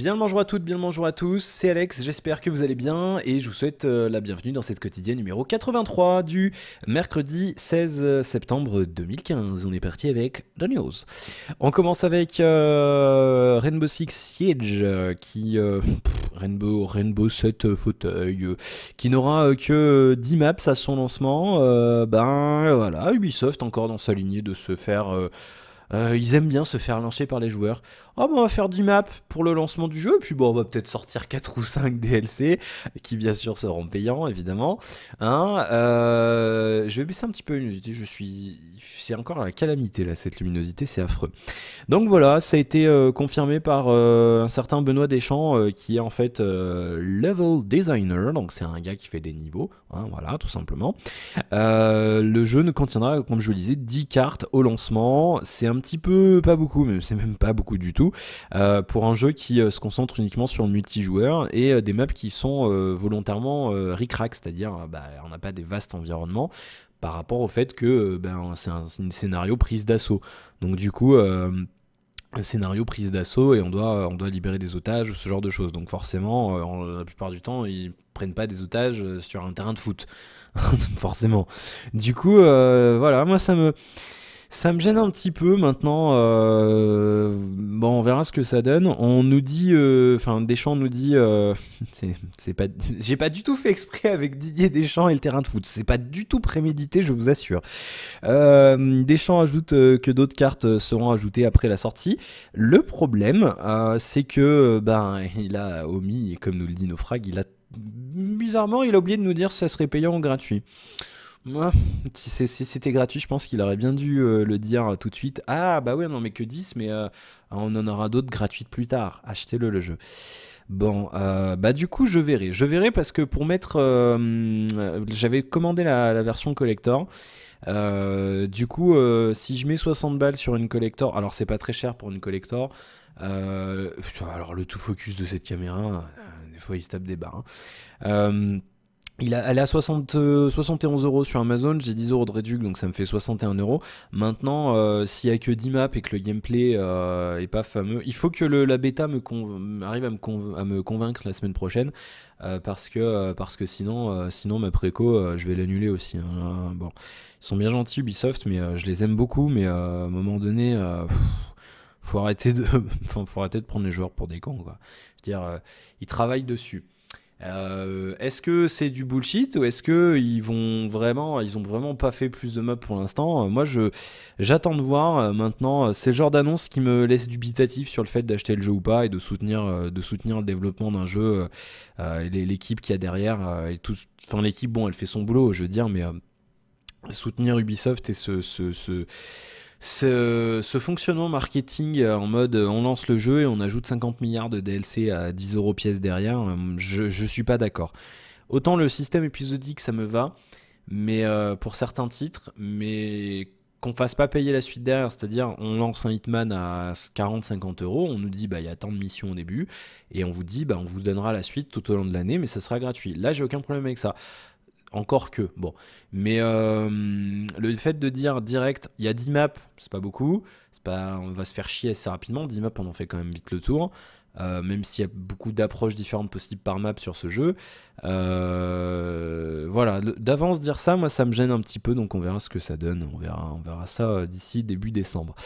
Bien le bonjour à toutes, bien le bonjour à tous, c'est Alex, j'espère que vous allez bien et je vous souhaite la bienvenue dans cette quotidienne numéro 83 du mercredi 16 septembre 2015. On est parti avec The News. On commence avec Rainbow Six Siege Rainbow 7 fauteuil qui n'aura que 10 maps à son lancement. Ben voilà, Ubisoft encore dans sa lignée de se faire... ils aiment bien se faire lyncher par les joueurs. Oh, bah, on va faire 10 maps pour le lancement du jeu, puis bon, on va peut-être sortir 4 ou 5 DLC, qui bien sûr seront payants, évidemment. Hein, je vais baisser un petit peu la luminosité, c'est encore la calamité, là, cette luminosité, c'est affreux. Donc voilà, ça a été confirmé par un certain Benoît Deschamps, qui est en fait level designer, donc c'est un gars qui fait des niveaux, hein, voilà, tout simplement. Le jeu ne contiendra, comme je vous le disais, 10 cartes au lancement. C'est un petit peu, pas beaucoup, mais c'est même pas beaucoup du tout, pour un jeu qui se concentre uniquement sur le multijoueur et des maps qui sont volontairement ric-rac, c'est-à-dire on n'a pas des vastes environnements par rapport au fait que c'est une scénario prise d'assaut. Donc du coup... un scénario prise d'assaut et on doit libérer des otages ou ce genre de choses. Donc forcément, la plupart du temps, ils prennent pas des otages sur un terrain de foot. Forcément. Du coup, voilà, moi ça me gêne un petit peu maintenant. Bon, on verra ce que ça donne. On nous dit, enfin, Deschamps nous dit, c'est pas, j'ai pas du tout fait exprès avec Didier Deschamps et le terrain de foot. C'est pas du tout prémédité, je vous assure. Deschamps ajoute que d'autres cartes seront ajoutées après la sortie. Le problème, c'est que, il a omis, et comme nous le dit Naufrag, bizarrement, il a oublié de nous dire si ça serait payant ou gratuit. Moi, si c'était gratuit, je pense qu'il aurait bien dû le dire tout de suite. Ah, bah ouais, non, mais que 10, mais on en aura d'autres gratuites plus tard. Achetez-le, le jeu. Bon, du coup, je verrai. Je verrai parce que pour mettre... j'avais commandé la version collector. Du coup, si je mets 60 balles sur une collector, alors c'est pas très cher pour une collector. Alors, le tout focus de cette caméra, des fois, il se tape des barres. Hein. Elle est à 71 euros sur Amazon, j'ai 10 euros de réduc, donc ça me fait 61 euros. Maintenant, s'il n'y a que 10 maps et que le gameplay est pas fameux, il faut que la bêta arrive à me convaincre la semaine prochaine, parce que sinon ma préco, je vais l'annuler aussi. Hein. Bon, ils sont bien gentils Ubisoft, mais je les aime beaucoup, mais à un moment donné, faut arrêter faut arrêter de prendre les joueurs pour des cons, quoi. Je veux dire, ils travaillent dessus. Est-ce que c'est du bullshit ou est-ce que ils ont vraiment pas fait plus de maps pour l'instant? Moi, j'attends de voir maintenant. C'est le genre d'annonce qui me laisse dubitatif sur le fait d'acheter le jeu ou pas et de soutenir le développement d'un jeu, l'équipe qu'il y a derrière et tout. Enfin, l'équipe, bon, elle fait son boulot, je veux dire, mais soutenir Ubisoft et ce fonctionnement marketing en mode on lance le jeu et on ajoute 50 milliards de DLC à 10 euros pièce derrière, je suis pas d'accord. Autant le système épisodique ça me va, mais pour certains titres, mais qu'on fasse pas payer la suite derrière, c'est-à-dire on lance un Hitman à 40-50 euros, on nous dit il y a tant de missions au début, et on vous dit on vous donnera la suite tout au long de l'année, mais ça sera gratuit. Là j'ai aucun problème avec ça. Encore que, bon. Mais le fait de dire direct, il y a 10 maps, c'est pas beaucoup. On va se faire chier assez rapidement. 10 maps, on en fait quand même vite le tour. Même s'il y a beaucoup d'approches différentes possibles par map sur ce jeu. Voilà, d'avance dire ça, moi ça me gêne un petit peu, donc on verra ce que ça donne. On verra ça d'ici début décembre.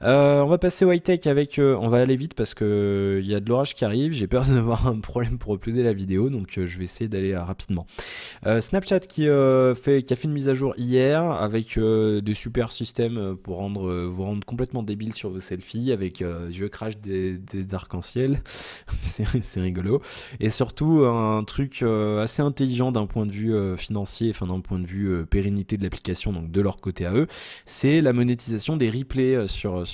On va passer au high-tech avec... on va aller vite parce qu'il y a de l'orage qui arrive. J'ai peur d'avoir un problème pour uploader la vidéo, donc je vais essayer d'aller rapidement. Snapchat qui a fait une mise à jour hier avec des super systèmes pour vous rendre complètement débile sur vos selfies avec je crash des arcs-en-ciel. c'est rigolo. Et surtout un truc assez intelligent d'un point de vue financier, enfin d'un point de vue pérennité de l'application, donc de leur côté à eux, c'est la monétisation des replays sur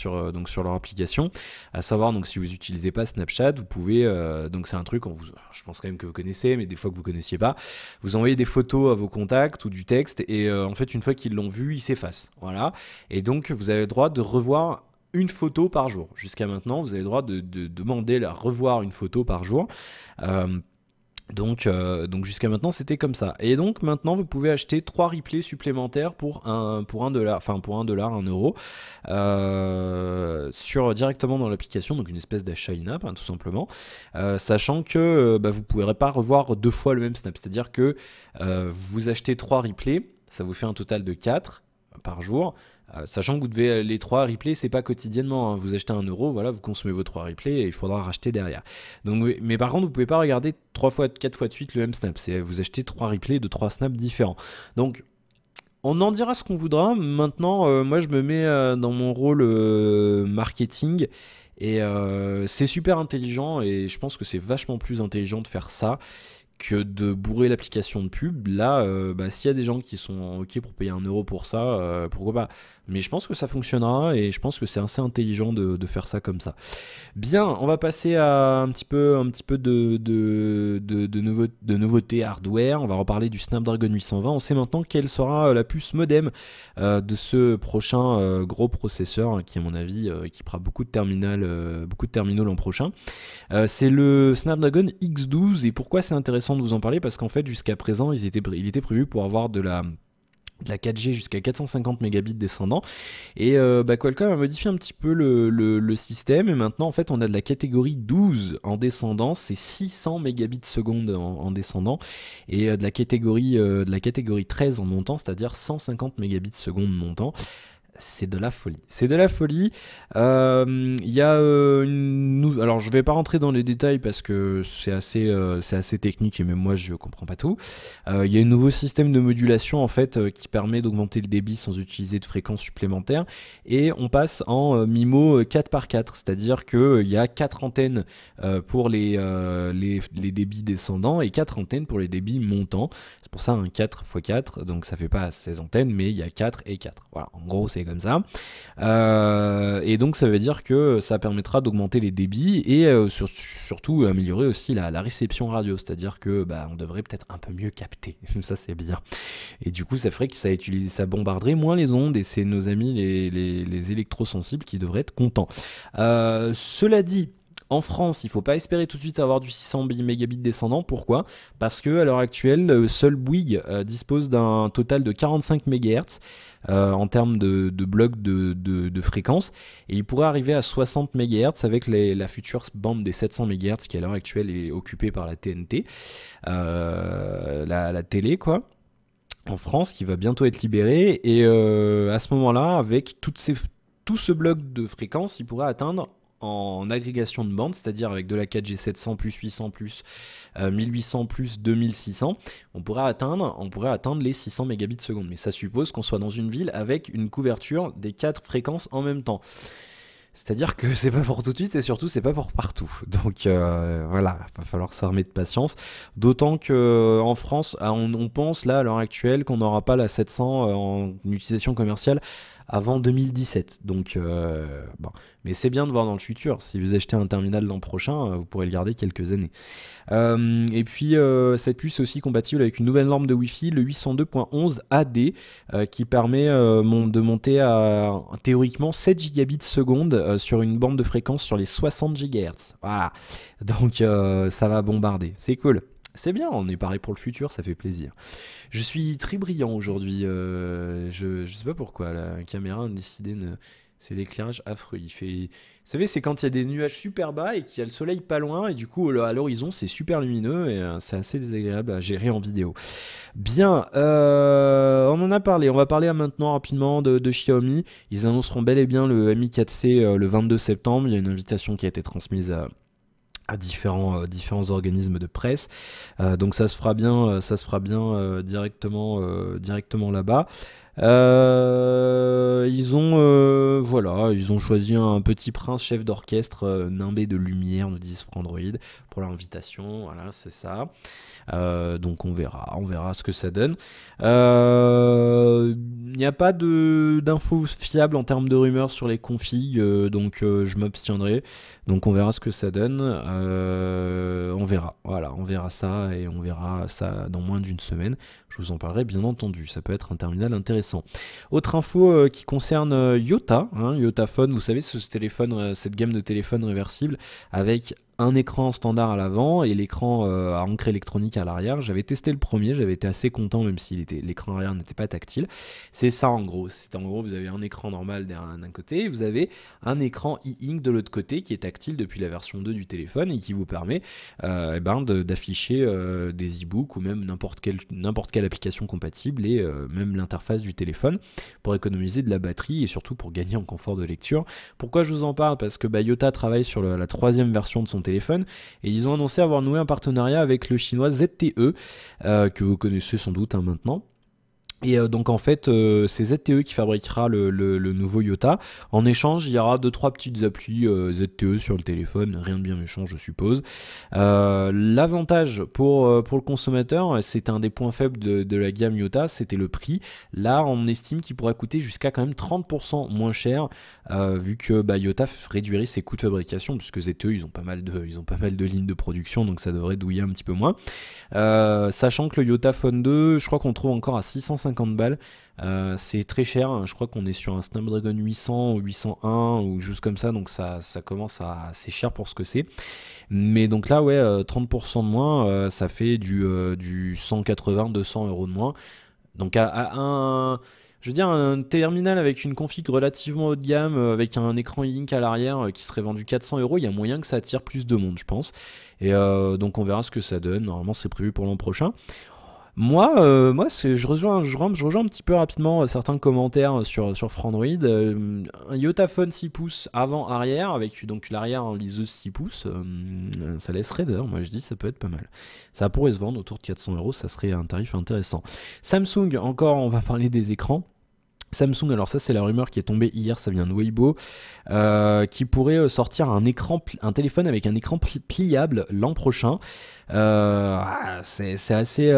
leur application. À savoir, donc si vous n'utilisez pas Snapchat, vous pouvez, donc c'est un truc, je pense quand même que vous connaissez, mais des fois que vous connaissiez pas, vous envoyez des photos à vos contacts ou du texte, et en fait une fois qu'ils l'ont vu, ils s'effacent. Voilà. Et donc vous avez le droit de revoir une photo par jour. Jusqu'à maintenant, vous avez le droit de demander à revoir une photo par jour. Donc jusqu'à maintenant c'était comme ça. Et donc maintenant vous pouvez acheter 3 replays supplémentaires pour un dollar, enfin pour 1 dollar, 1 euro, directement dans l'application, donc une espèce d'achat in-app hein, tout simplement, sachant que vous ne pourrez pas revoir 2 fois le même snap, c'est-à-dire que vous achetez 3 replays, ça vous fait un total de 4 par jour. Sachant que vous devez les 3 replays, c'est pas quotidiennement, hein. Vous achetez 1 euro, voilà, vous consommez vos 3 replays et il faudra racheter derrière. Donc, mais par contre, vous pouvez pas regarder 3 fois, 4 fois de suite le même snap. Vous achetez 3 replays de 3 snaps différents. Donc, on en dira ce qu'on voudra. Maintenant, moi, je me mets dans mon rôle marketing. Et c'est super intelligent et je pense que c'est vachement plus intelligent de faire ça que de bourrer l'application de pub. Là, s'il y a des gens qui sont ok pour payer 1 euro pour ça, pourquoi pas. Mais je pense que ça fonctionnera et je pense que c'est assez intelligent de faire ça comme ça. Bien, on va passer à un petit peu de nouveautés hardware. On va reparler du Snapdragon 820. On sait maintenant quelle sera la puce modem de ce prochain gros processeur hein, qui, à mon avis, équipera beaucoup de terminaux l'an prochain. C'est le Snapdragon X12. Et pourquoi c'est intéressant de vous en parler? Parce qu'en fait, jusqu'à présent, il était prévu pour avoir de la 4G jusqu'à 450 mégabits descendant et Qualcomm a modifié un petit peu le système et maintenant en fait on a de la catégorie 12 en descendant, c'est 600 mégabits seconde en descendant et de la catégorie 13 en montant, c'est-à-dire 150 mégabits seconde montant. C'est de la folie. C'est de la folie. Il y a alors je vais pas rentrer dans les détails parce que c'est assez technique et même moi je comprends pas tout. Il y a un nouveau système de modulation en fait qui permet d'augmenter le débit sans utiliser de fréquences supplémentaires et on passe en MIMO 4x4, c'est-à-dire que il y a 4 antennes pour les débits descendants et 4 antennes pour les débits montants. C'est pour ça un 4x4, donc ça fait pas 16 antennes mais il y a 4 et 4. Voilà, en gros c'est comme ça. Et donc ça veut dire que ça permettra d'augmenter les débits et surtout améliorer aussi la réception radio, c'est-à-dire que on devrait peut-être un peu mieux capter. Ça c'est bien. Et du coup ça ferait que ça bombarderait moins les ondes et c'est nos amis les électrosensibles qui devraient être contents. Cela dit, en France, il ne faut pas espérer tout de suite avoir du 600 mégabits descendant. Pourquoi? Parce qu'à l'heure actuelle, seul Bouygues dispose d'un total de 45 MHz en termes de blocs de fréquence. Et il pourrait arriver à 60 MHz avec la future bande des 700 MHz qui à l'heure actuelle est occupée par la TNT, la télé quoi. En France, qui va bientôt être libérée. Et à ce moment-là, avec tout ce bloc de fréquence, il pourrait atteindre en agrégation de bande, c'est-à-dire avec de la 4G 700 plus 800 plus 1800 plus 2600, on pourrait atteindre les 600 mégabits seconde. Mais ça suppose qu'on soit dans une ville avec une couverture des 4 fréquences en même temps. C'est-à-dire que c'est pas pour tout de suite et surtout c'est pas pour partout. Donc voilà, va falloir s'armer de patience. D'autant que en France, on pense là à l'heure actuelle qu'on n'aura pas la 700 en utilisation commerciale avant 2017. Donc bon, mais c'est bien de voir dans le futur. Si vous achetez un terminal l'an prochain, vous pourrez le garder quelques années. Et puis cette puce est aussi compatible avec une nouvelle norme de Wi-Fi, le 802.11 AD, qui permet de monter à théoriquement 7 gigabits seconde sur une bande de fréquence sur les 60 GHz. Voilà, donc ça va bombarder. C'est cool. C'est bien, on est paré pour le futur, ça fait plaisir. Je suis très brillant aujourd'hui, je sais pas pourquoi, la caméra a décidé c'est l'éclairage affreux. Vous savez, c'est quand il y a des nuages super bas et qu'il y a le soleil pas loin, et du coup, à l'horizon, c'est super lumineux, et c'est assez désagréable à gérer en vidéo. Bien, on en a parlé, on va parler maintenant rapidement de Xiaomi. Ils annonceront bel et bien le Mi 4C le 22 septembre, il y a une invitation qui a été transmise à différents organismes de presse, donc ça se fera bien directement là-bas. Ils ont choisi un petit prince chef d'orchestre nimbé de lumière, nous disent Frandroid, pour l'invitation. Voilà, c'est ça. Donc on verra ce que ça donne. Il n'y a pas d'infos fiables en termes de rumeurs sur les configs, donc je m'abstiendrai. Donc on verra ce que ça donne. On verra. Voilà, on verra ça et on verra ça dans moins d'une semaine. Je vous en parlerai bien entendu. Ça peut être un terminal intéressant. Autre info qui concerne Yota, Yota Phone. Vous savez, cette gamme de téléphones réversibles avec un écran standard à l'avant et l'écran à encre électronique à l'arrière. J'avais testé le premier, j'avais été assez content même si l'écran arrière n'était pas tactile. C'est ça en gros. En gros, vous avez un écran normal d'un côté et vous avez un écran e-ink de l'autre côté qui est tactile depuis la version 2 du téléphone et qui vous permet d'afficher des e-books ou même n'importe quelle application compatible et même l'interface du téléphone pour économiser de la batterie et surtout pour gagner en confort de lecture. Pourquoi je vous en parle? Parce que Yota travaille sur la troisième version de son téléphone et ils ont annoncé avoir noué un partenariat avec le chinois ZTE que vous connaissez sans doute maintenant. Et donc en fait c'est ZTE qui fabriquera le nouveau Yota. En échange il y aura 2-3 petites applis ZTE sur le téléphone, rien de bien méchant je suppose. L'avantage pour le consommateur, c'était un des points faibles de la gamme Yota, c'était le prix. Là on estime qu'il pourrait coûter jusqu'à quand même 30% moins cher vu que Yota réduirait ses coûts de fabrication puisque ZTE ils ont pas mal de lignes de production donc ça devrait douiller un petit peu moins. Sachant que le Yota Phone 2 je crois qu'on trouve encore à 650 balles, c'est très cher, je crois qu'on est sur un Snapdragon 800 ou 801 ou juste comme ça, donc ça commence à assez cher pour ce que c'est. Mais donc là ouais 30% de moins, ça fait du 180-200 € de moins. Donc je veux dire un terminal avec une config relativement haut de gamme, avec un écran e-ink à l'arrière qui serait vendu 400 €, il y a moyen que ça attire plus de monde je pense. Et donc on verra ce que ça donne, normalement c'est prévu pour l'an prochain. Moi, je rejoins un petit peu rapidement certains commentaires sur Frandroid. Un Yota Phone 6 pouces avant-arrière, avec donc l'arrière en liseuse 6 pouces, ça laisse rêveur, moi je dis ça peut être pas mal. Ça pourrait se vendre autour de 400 €, ça serait un tarif intéressant. Samsung, encore, on va parler des écrans. Samsung, alors ça c'est la rumeur qui est tombée hier, ça vient de Weibo, qui pourrait sortir un téléphone avec un écran pliable l'an prochain. C'est assez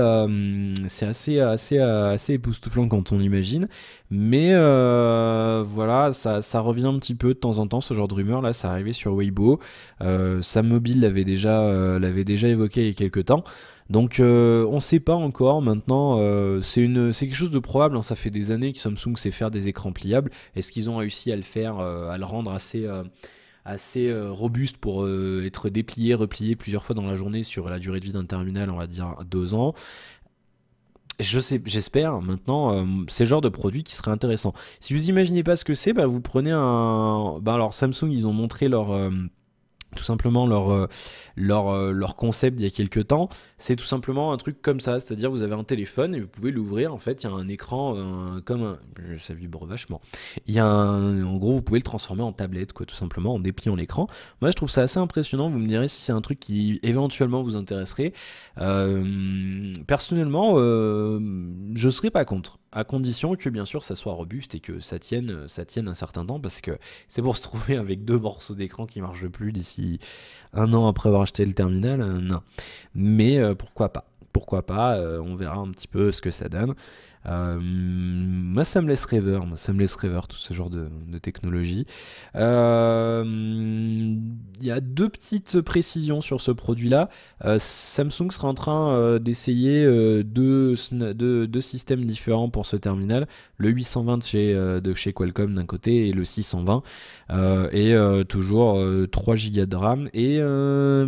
époustouflant quand on imagine, mais voilà, ça revient un petit peu de temps en temps ce genre de rumeur. Là, ça arrivait sur Weibo. Sam Mobile l'avait déjà évoqué il y a quelques temps. Donc on sait pas encore maintenant, c'est quelque chose de probable, hein, ça fait des années que Samsung sait faire des écrans pliables. Est-ce qu'ils ont réussi à le faire, à le rendre assez robuste pour être déplié, replié plusieurs fois dans la journée sur la durée de vie d'un terminal, on va dire 2 ans? J'espère. Maintenant, c'est le genre de produit qui serait intéressant. Si vous imaginez pas ce que c'est, vous prenez alors Samsung, ils ont montré tout simplement leur concept il y a quelques temps. C'est tout simplement un truc comme ça, c'est-à-dire vous avez un téléphone et vous pouvez l'ouvrir, en fait il y a un écran ça vibre vachement, en gros vous pouvez le transformer en tablette quoi, tout simplement en dépliant l'écran. Moi je trouve ça assez impressionnant, vous me direz si c'est un truc qui éventuellement vous intéresserait. Personnellement je serais pas contre, à condition que bien sûr ça soit robuste et que ça tienne un certain temps, parce que c'est pour se trouver avec 2 morceaux d'écran qui marchent plus d'ici 1 an après avoir acheté le terminal, non. Mais pourquoi pas, on verra un petit peu ce que ça donne. Moi ça me laisse rêveur, tout ce genre de technologie. Il y a 2 petites précisions sur ce produit là. Samsung sera en train d'essayer deux systèmes différents pour ce terminal, le 820 de chez Qualcomm d'un côté et le 620, et toujours 3 Go de RAM et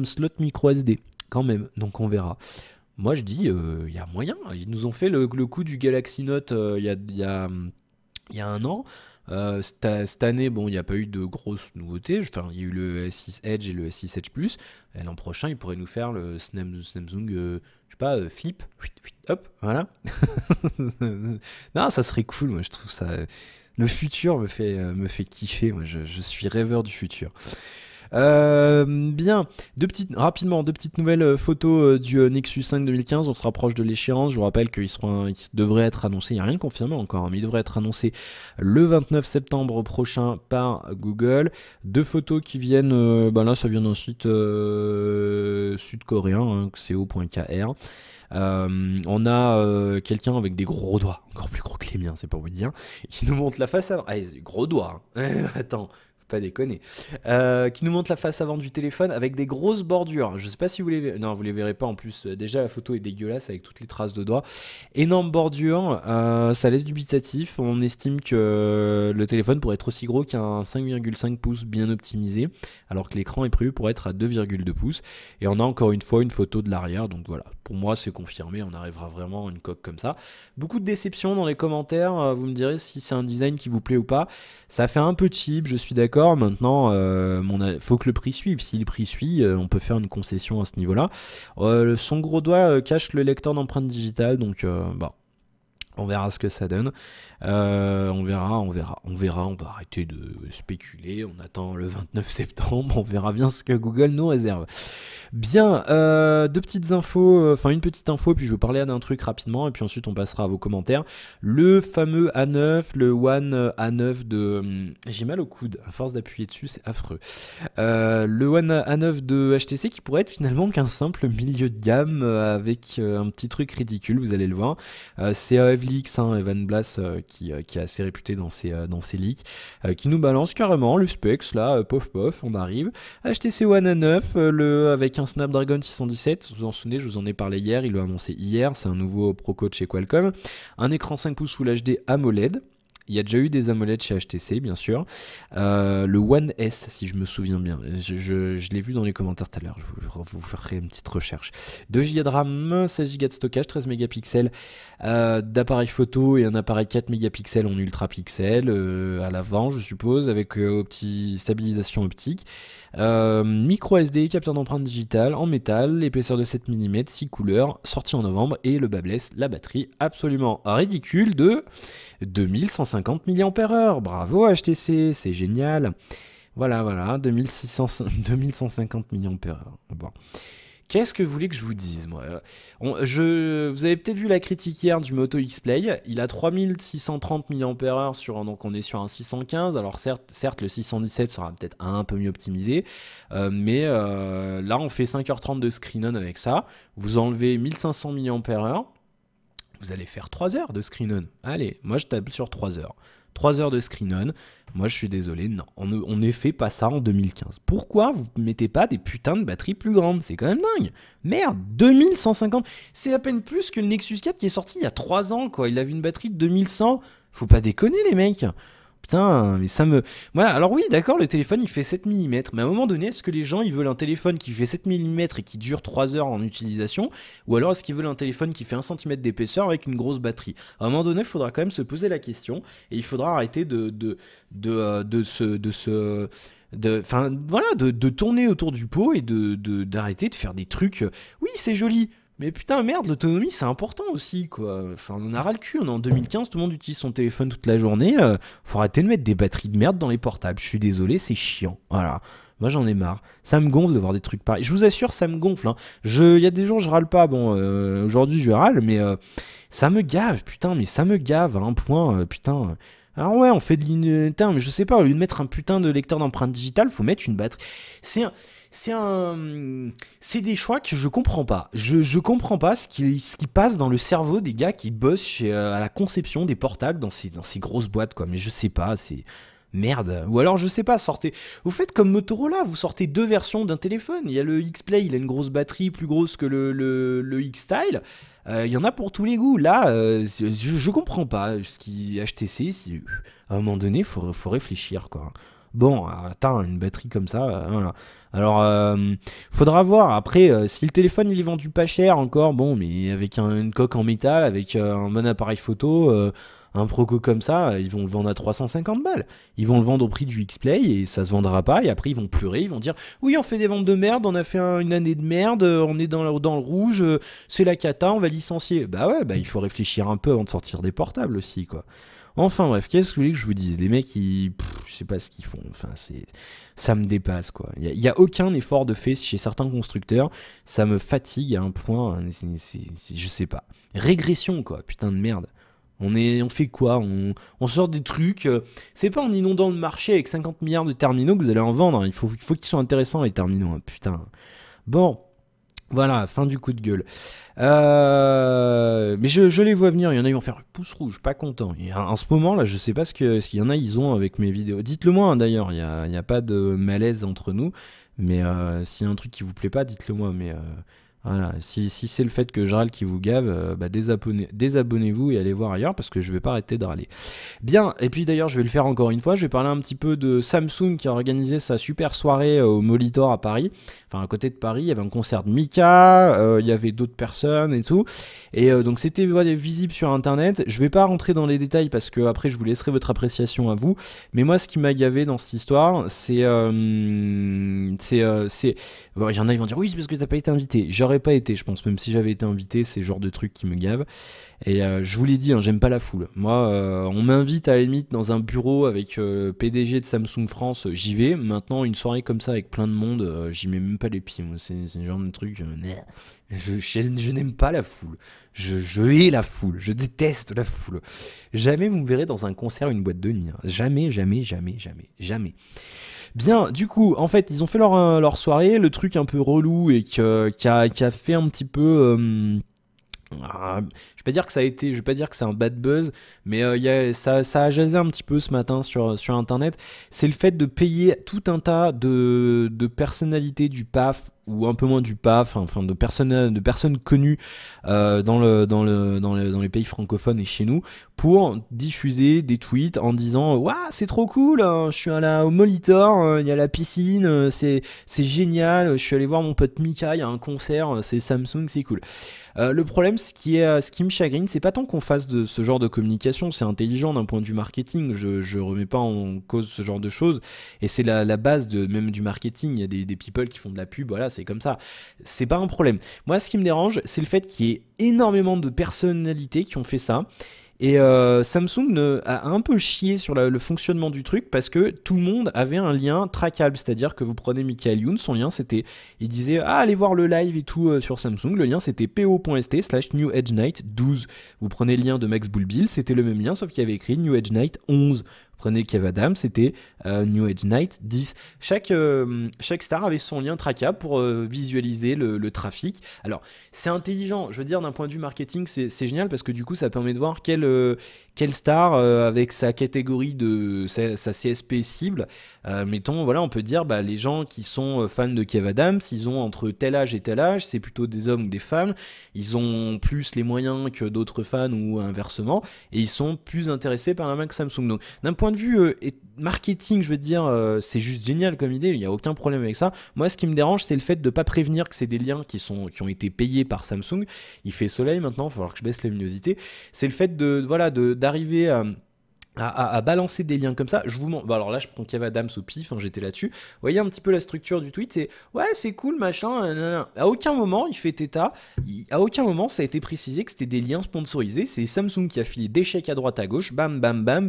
slot micro SD quand même, donc on verra. Moi je dis, il y a moyen. Ils nous ont fait le coup du Galaxy Note il y a 1 an. Cette année, bon, il n'y a pas eu de grosses nouveautés. Enfin, il y a eu le S6 Edge et le S6 Edge Plus. Et l'an prochain, ils pourraient nous faire le Samsung, je sais pas, Flip. Hop, voilà. Non, ça serait cool. Moi, je trouve ça. Le futur me fait kiffer. Moi, je suis rêveur du futur. Bien, rapidement, 2 petites nouvelles photos du Nexus 5 2015. On se rapproche de l'échéance. Je vous rappelle qu'il devrait être annoncé, il n'y a rien de confirmé encore, hein, mais il devrait être annoncé le 29 septembre prochain par Google. 2 photos qui viennent, là ça vient d'un site sud-coréen, hein, co.kr. On a quelqu'un avec des gros doigts, encore plus gros que les miens, c'est pour vous dire, qui nous montre la face avant. Ah, gros doigts, hein. Attends, pas déconner. Qui nous montre la face avant du téléphone avec des grosses bordures. Je sais pas si vous les verrez. Non, vous les verrez pas en plus. Déjà, la photo est dégueulasse avec toutes les traces de doigts. Énorme bordure. Ça laisse dubitatif. On estime que le téléphone pourrait être aussi gros qu'un 5,5 pouces bien optimisé, alors que l'écran est prévu pour être à 2,2 pouces. Et on a encore une fois une photo de l'arrière. Donc voilà, pour moi, c'est confirmé. On arrivera vraiment à une coque comme ça. Beaucoup de déception dans les commentaires. Vous me direz si c'est un design qui vous plaît ou pas. Ça fait un peu cheap, je suis d'accord. Maintenant, faut que le prix suive. Si le prix suit, on peut faire une concession à ce niveau-là. Son gros doigt cache le lecteur d'empreintes digitales, donc bah, on verra ce que ça donne. On verra. On va arrêter de spéculer. On attend le 29 septembre. On verra bien ce que Google nous réserve. Bien, deux petites infos, enfin une petite info, puis je vais parler d'un truc rapidement, et puis ensuite on passera à vos commentaires. Le fameux A9, le One A9 de... J'ai mal au coude, à force d'appuyer dessus, c'est affreux. Le One A9 de HTC qui pourrait être finalement qu'un simple milieu de gamme avec un petit truc ridicule, vous allez le voir. C'est Evleaks, hein, Evan Blass, qui est assez réputé dans ses leaks, qui nous balance carrément le specs, là, pof, on arrive. HTC One A9, avec un Snapdragon 617, vous en souvenez, je vous en ai parlé hier, il l'a annoncé hier, c'est un nouveau Pro-Code chez Qualcomm, un écran 5 pouces Full HD AMOLED, il y a déjà eu des AMOLED chez HTC, bien sûr. Le One S, si je me souviens bien. Je l'ai vu dans les commentaires tout à l'heure. Je vous ferai une petite recherche. 2 Go de RAM, 16 Go de stockage, 13 mégapixels d'appareil photo et un appareil 4 mégapixels en ultra pixel à l'avant, je suppose, avec stabilisation optique. Micro SD, capteur d'empreinte digitale en métal, épaisseur de 7 mm, 6 couleurs, sorti en novembre, et le bas blesse, la batterie absolument ridicule de 2150 mAh. Bravo HTC, c'est génial. Voilà, 2150 mAh. Bon. Qu'est-ce que vous voulez que je vous dise, moi? Vous avez peut-être vu la critique hier du Moto X-Play. Il a 3630 mAh donc on est sur un 615. Alors certes le 617 sera peut-être un peu mieux optimisé, mais là on fait 5h30 de screen-on avec ça. Vous enlevez 1500 mAh, vous allez faire 3 heures de screen-on. Allez, moi je tape sur 3 heures. 3 heures de screen-on. Moi, je suis désolé, non. On ne fait pas ça en 2015. Pourquoi vous ne mettez pas des putains de batteries plus grandes? C'est quand même dingue. Merde, 2150. C'est à peine plus que le Nexus 4 qui est sorti il y a 3 ans, quoi. Il avait une batterie de 2100. Faut pas déconner, les mecs. Putain, mais ça me... Voilà, alors oui, d'accord, le téléphone, il fait 7 mm. Mais à un moment donné, est-ce que les gens, ils veulent un téléphone qui fait 7 mm et qui dure 3 heures en utilisation? Ou alors est-ce qu'ils veulent un téléphone qui fait 1 cm d'épaisseur avec une grosse batterie? À un moment donné, il faudra quand même se poser la question. Et il faudra arrêter de tourner autour du pot et d'arrêter de faire des trucs. Oui, c'est joli. Mais putain, merde, l'autonomie, c'est important aussi, quoi. Enfin, on en a ras le cul. On est en 2015, tout le monde utilise son téléphone toute la journée. Faut arrêter de mettre des batteries de merde dans les portables. Je suis désolé, c'est chiant. Voilà. Moi, j'en ai marre. Ça me gonfle de voir des trucs pareils. Je vous assure, ça me gonfle. Hein. Il y a des jours, je râle pas. Bon, aujourd'hui, je râle, mais ça me gave, putain. Mais ça me gave à un point, putain. Alors ouais, on fait de putain, mais je sais pas, au lieu de mettre un putain de lecteur d'empreinte digitale, faut mettre une batterie. C'est des choix que je comprends pas. Je comprends pas ce qui passe dans le cerveau des gars qui bossent à la conception des portables dans ces grosses boîtes, quoi. Mais je sais pas, c'est... Merde. Ou alors, je sais pas, vous faites comme Motorola, vous sortez 2 versions d'un téléphone. Il y a le X-Play, il a une grosse batterie, plus grosse que le X-Style. Il y en a pour tous les goûts. Là, je comprends pas ce qui HTC. À un moment donné, faut réfléchir, quoi. Bon, attends, une batterie comme ça, voilà. Alors, faudra voir. Après, si le téléphone il est vendu pas cher encore, bon, mais avec une coque en métal, avec un bon appareil photo, un Proco comme ça, ils vont le vendre à 350 balles. Ils vont le vendre au prix du X-Play et ça se vendra pas. Et après, ils vont pleurer, ils vont dire oui, on fait des ventes de merde, on a fait une année de merde, on est dans le rouge, c'est la cata, on va licencier. Bah ouais, il faut réfléchir un peu avant de sortir des portables aussi, quoi. Enfin bref, qu'est-ce que vous voulez que je vous dise? Les mecs, je sais pas ce qu'ils font. Enfin, ça me dépasse, quoi. Il y a aucun effort de fait chez certains constructeurs. Ça me fatigue à un point. Je sais pas. Régression, quoi. Putain de merde. On fait quoi? On sort des trucs. C'est pas en inondant le marché avec 50 milliards de terminaux que vous allez en vendre. Hein. Il faut qu'ils soient intéressants, les terminaux. Hein. Putain. Bon. Voilà, fin du coup de gueule. Mais je les vois venir, il y en a qui vont faire pouce rouge, pas content. Et en ce moment là, je sais pas s'il y en a ils ont avec mes vidéos. Dites-le moi hein, d'ailleurs, il y a pas de malaise entre nous. Mais s'il y a un truc qui vous plaît pas, dites-le moi. Mais voilà, si c'est le fait que je râle qui vous gave, bah désabonnez-vous et allez voir ailleurs parce que je vais pas arrêter de râler. Bien, et puis d'ailleurs je vais le faire encore une fois, je vais parler un petit peu de Samsung qui a organisé sa super soirée au Molitor à Paris, enfin à côté de Paris, il y avait un concert de Mika, il y avait d'autres personnes et tout, et donc c'était visible sur internet, je vais pas rentrer dans les détails parce que après je vous laisserai votre appréciation à vous, mais moi ce qui m'a gavé dans cette histoire, bon, il y en a ils vont dire oui c'est parce que t'as pas été invité, j'aurais pas été je pense, même si j'avais été invité, c'est le genre de truc qui me gave. Et je vous l'ai dit, hein, j'aime pas la foule. Moi, on m'invite à la limite dans un bureau avec PDG de Samsung France, j'y vais. Maintenant, une soirée comme ça avec plein de monde, j'y mets même pas les pieds. Moi, c'est le genre de truc. Je n'aime pas la foule. Je hais la foule. Je déteste la foule. Jamais vous me verrez dans un concert ou une boîte de nuit. Hein. Jamais, jamais, jamais, jamais, jamais. Bien, du coup, en fait, ils ont fait leur soirée, le truc un peu relou et qui a fait un petit peu. Je vais pas dire que ça a été, je vais pas dire que c'est un bad buzz, mais ça a jasé un petit peu ce matin sur internet. C'est le fait de payer tout un tas de personnalités du PAF ou un peu moins du PAF, enfin de personnes connues dans les pays francophones et chez nous, pour diffuser des tweets en disant waouh c'est trop cool, hein, je suis allé au Molitor, il y a la piscine, c'est génial, je suis allé voir mon pote Mika, il y a un concert, c'est Samsung, c'est cool. Le problème, ce qui me chagrine, c'est pas tant qu'on fasse de ce genre de communication, c'est intelligent d'un point de vue marketing, je remets pas en cause ce genre de choses, et c'est la base même du marketing, il y a des people qui font de la pub, voilà, c'est comme ça, c'est pas un problème. Moi, ce qui me dérange, c'est le fait qu'il y ait énormément de personnalités qui ont fait ça, et Samsung a un peu chié sur le fonctionnement du truc parce que tout le monde avait un lien trackable, c'est-à-dire que vous prenez Michael Youn, son lien c'était, il disait ah allez voir le live et tout sur Samsung, le lien c'était po.st/New Edge Night 12. Vous prenez le lien de Max Boulbil, c'était le même lien sauf qu'il y avait écrit New Edge Night 11. Prenez Kev Adams, c'était New Age Night 10. Chaque star avait son lien trackable pour visualiser le trafic. Alors, c'est intelligent, je veux dire, d'un point de vue marketing, c'est génial parce que du coup, ça permet de voir quelle star, avec sa catégorie de sa CSP cible, mettons, voilà, on peut dire, bah, les gens qui sont fans de Kev Adams, ils ont entre tel âge et tel âge, c'est plutôt des hommes ou des femmes, ils ont plus les moyens que d'autres fans ou inversement, et ils sont plus intéressés par la marque Samsung. Donc, d'un point de vue marketing, je veux dire, c'est juste génial comme idée, il n'y a aucun problème avec ça. Moi, ce qui me dérange, c'est le fait de ne pas prévenir que c'est des liens qui ont été payés par Samsung. Il fait soleil maintenant, il va falloir que je baisse la luminosité. C'est le fait d'arriver à balancer des liens comme ça. Je vous montre. Bah alors là, je prends Kev Adams au pif, hein, j'étais là-dessus. Vous voyez un petit peu la structure du tweet, c'est ouais, c'est cool, machin. Nanana. À aucun moment, il fait état, à aucun moment, ça a été précisé que c'était des liens sponsorisés. C'est Samsung qui a filé des chèques à droite à gauche, bam, bam, bam.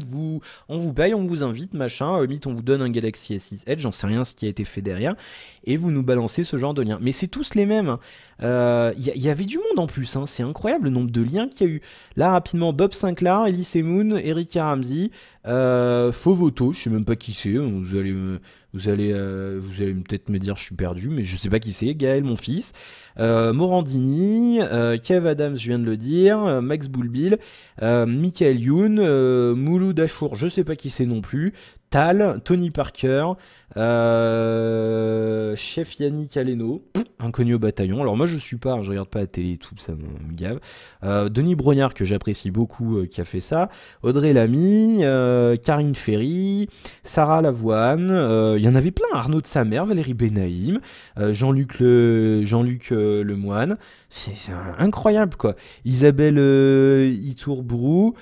On vous paye, on vous invite, machin. Limite, on vous donne un Galaxy S6 Edge, j'en sais rien ce qui a été fait derrière. Et vous nous balancez ce genre de liens. Mais c'est tous les mêmes. Y avait du monde en plus, hein. C'est incroyable le nombre de liens qu'il y a eu. Là, rapidement, Bob Sinclair, Elise Moon, Erika Ramsey, Fovoto, je sais même pas qui c'est. Vous allez peut-être me dire je suis perdu, mais je sais pas qui c'est. Gaël, mon fils, Morandini, Kev Adams, je viens de le dire, Max Boulbil, Michael Youn, Mouloud Achour, je sais pas qui c'est non plus. Tal, Tony Parker, Chef Yannick Aleno, inconnu au bataillon. Alors moi je suis pas, hein, je regarde pas la télé et tout, ça me gave. Denis Brognard que j'apprécie beaucoup, qui a fait ça. Audrey Lamy, Karine Ferry, Sarah Lavoine, il y en avait plein. Arnaud de Samer, Valérie Benaïm, Jean-Luc Lemoine. C'est incroyable quoi. Isabelle Itourbrou.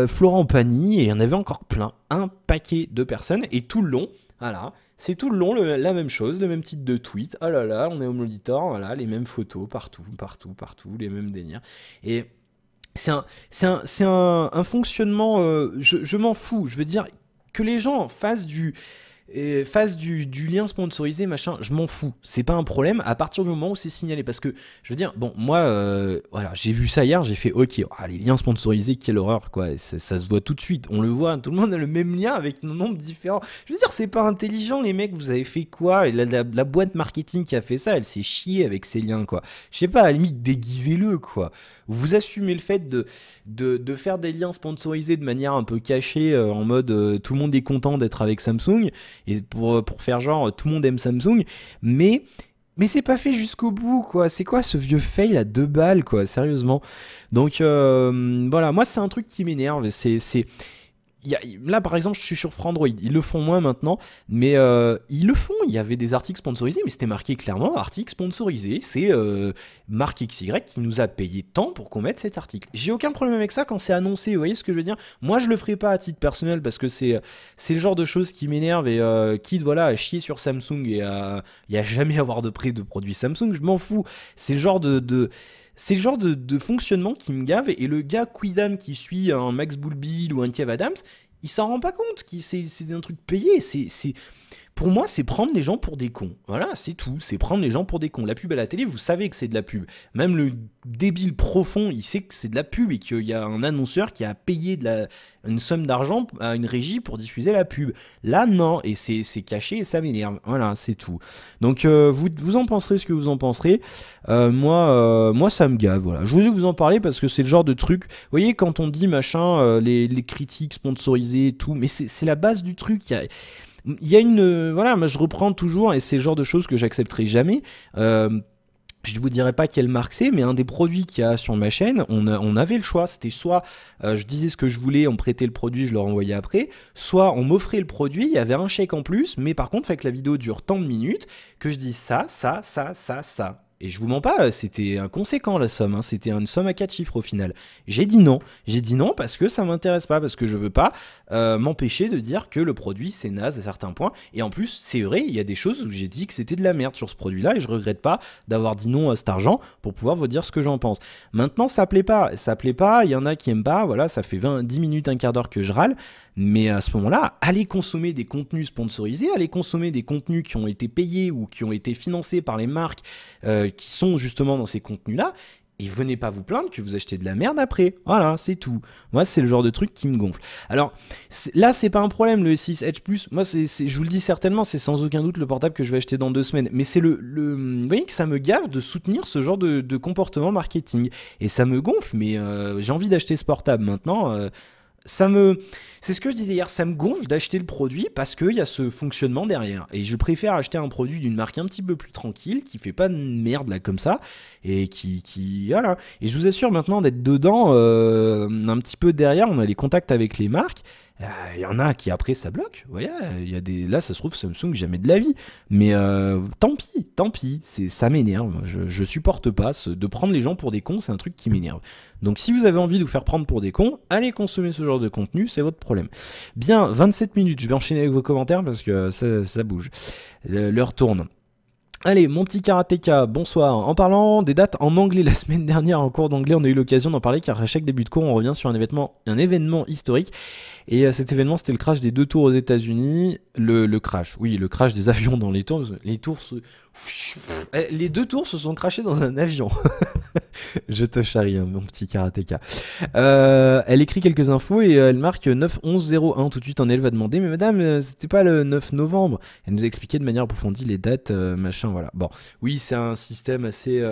Florent Pagny, et il y en avait encore plein, un paquet de personnes, et tout le long, voilà, c'est tout le long la même chose, le même titre de tweet, oh là là, on est au Molitor, voilà, les mêmes photos, partout, les mêmes délires, et c'est un fonctionnement, je m'en fous, je veux dire, que les gens fassent fasse du lien sponsorisé, machin, je m'en fous. C'est pas un problème à partir du moment où c'est signalé. Parce que, je veux dire, bon, moi, voilà, j'ai vu ça hier, j'ai fait, ok, les liens sponsorisés, quelle horreur, quoi. Ça se voit tout de suite. On le voit, tout le monde a le même lien avec un nombre différent. Je veux dire, c'est pas intelligent, les mecs, vous avez fait quoi? Et la boîte marketing qui a fait ça, elle s'est chiée avec ces liens, quoi. Je sais pas, à la limite, déguisez-le, quoi. Vous assumez le fait de faire des liens sponsorisés de manière un peu cachée, en mode tout le monde est content d'être avec Samsung, et pour faire genre tout le monde aime Samsung, mais c'est pas fait jusqu'au bout, quoi. C'est quoi ce vieux fail à 2 balles, quoi, sérieusement. Donc voilà, moi c'est un truc qui m'énerve. Là par exemple je suis sur Frandroid, ils le font moins maintenant, mais ils le font, il y avait des articles sponsorisés, mais c'était marqué clairement article sponsorisé, c'est marque XY qui nous a payé tant pour qu'on mette cet article. J'ai aucun problème avec ça quand c'est annoncé, vous voyez ce que je veux dire? Moi je le ferai pas à titre personnel parce que c'est le genre de choses qui m'énerve et quitte voilà à chier sur Samsung et à jamais avoir de prix de produits Samsung, je m'en fous. C'est le genre c'est le genre de fonctionnement qui me gave, et le gars Quidam qui suit un Max Boulbil ou un Kev Adams, il s'en rend pas compte, c'est un truc payé, pour moi, c'est prendre les gens pour des cons. Voilà, c'est tout. C'est prendre les gens pour des cons. La pub à la télé, vous savez que c'est de la pub. Même le débile profond, il sait que c'est de la pub et qu'il y a un annonceur qui a payé une somme d'argent à une régie pour diffuser la pub. Là, non. Et c'est caché et ça m'énerve. Voilà, c'est tout. Donc, vous en penserez ce que vous en penserez. Moi, ça me gave. Voilà. Je voulais vous en parler parce que c'est le genre de truc. Vous voyez, quand on dit machin, les critiques sponsorisées et tout, mais c'est la base du truc. Il y a voilà, moi je reprends toujours, et c'est le genre de choses que j'accepterai jamais. Je ne vous dirai pas quelle marque c'est, mais un des produits qu'il y a sur ma chaîne, on avait le choix. C'était soit je disais ce que je voulais, on me prêtait le produit, je le renvoyais après, soit on m'offrait le produit, il y avait un chèque en plus, mais par contre, fait que la vidéo dure tant de minutes, que je dis ça. Et je vous mens pas, c'était inconséquent la somme, hein. C'était une somme à 4 chiffres au final. J'ai dit non parce que ça m'intéresse pas, parce que je veux pas m'empêcher de dire que le produit c'est naze à certains points. Et en plus, c'est vrai, il y a des choses où j'ai dit que c'était de la merde sur ce produit-là, et je regrette pas d'avoir dit non à cet argent pour pouvoir vous dire ce que j'en pense. Maintenant, ça plaît pas, il y en a qui aiment pas, voilà, ça fait 10 minutes, un quart d'heure que je râle. Mais à ce moment-là, allez consommer des contenus sponsorisés, allez consommer des contenus qui ont été payés ou qui ont été financés par les marques qui sont justement dans ces contenus-là, et venez pas vous plaindre que vous achetez de la merde après. Voilà, c'est tout. Moi, c'est le genre de truc qui me gonfle. Alors, là, c'est pas un problème, le S6 Edge Plus. Moi, je vous le dis certainement, c'est sans aucun doute le portable que je vais acheter dans 2 semaines. Mais c'est vous voyez que ça me gave de soutenir ce genre de comportement marketing. Et ça me gonfle, mais j'ai envie d'acheter ce portable maintenant. C'est ce que je disais hier, ça me gonfle d'acheter le produit parce qu'il y a ce fonctionnement derrière. Et je préfère acheter un produit d'une marque un petit peu plus tranquille, qui fait pas de merde là comme ça, et voilà. Et je vous assure maintenant d'être dedans, un petit peu derrière, on a les contacts avec les marques. Il y en a qui après ça bloque, vous voyez, là ça se trouve Samsung jamais de la vie, mais tant pis, ça m'énerve, je supporte pas de prendre les gens pour des cons, c'est un truc qui m'énerve. Donc si vous avez envie de vous faire prendre pour des cons, allez consommer ce genre de contenu, c'est votre problème. Bien, 27 minutes, je vais enchaîner avec vos commentaires parce que ça bouge, l'heure tourne. Allez, mon petit karatéka, bonsoir. En parlant des dates en anglais, la semaine dernière en cours d'anglais, on a eu l'occasion d'en parler car à chaque début de cours, on revient sur un événement historique. Et cet événement, c'était le crash des 2 tours aux États-Unis. Le crash des avions dans les tours. Les 2 tours se sont crashés dans un avion. Je te charrie, hein, mon petit karatéka. Elle écrit quelques infos et elle marque 9-11-01. Tout de suite, elle va demander, mais madame, c'était pas le 9 novembre. Elle nous a expliqué de manière approfondie les dates, machin, voilà. Bon, oui, c'est un système assez...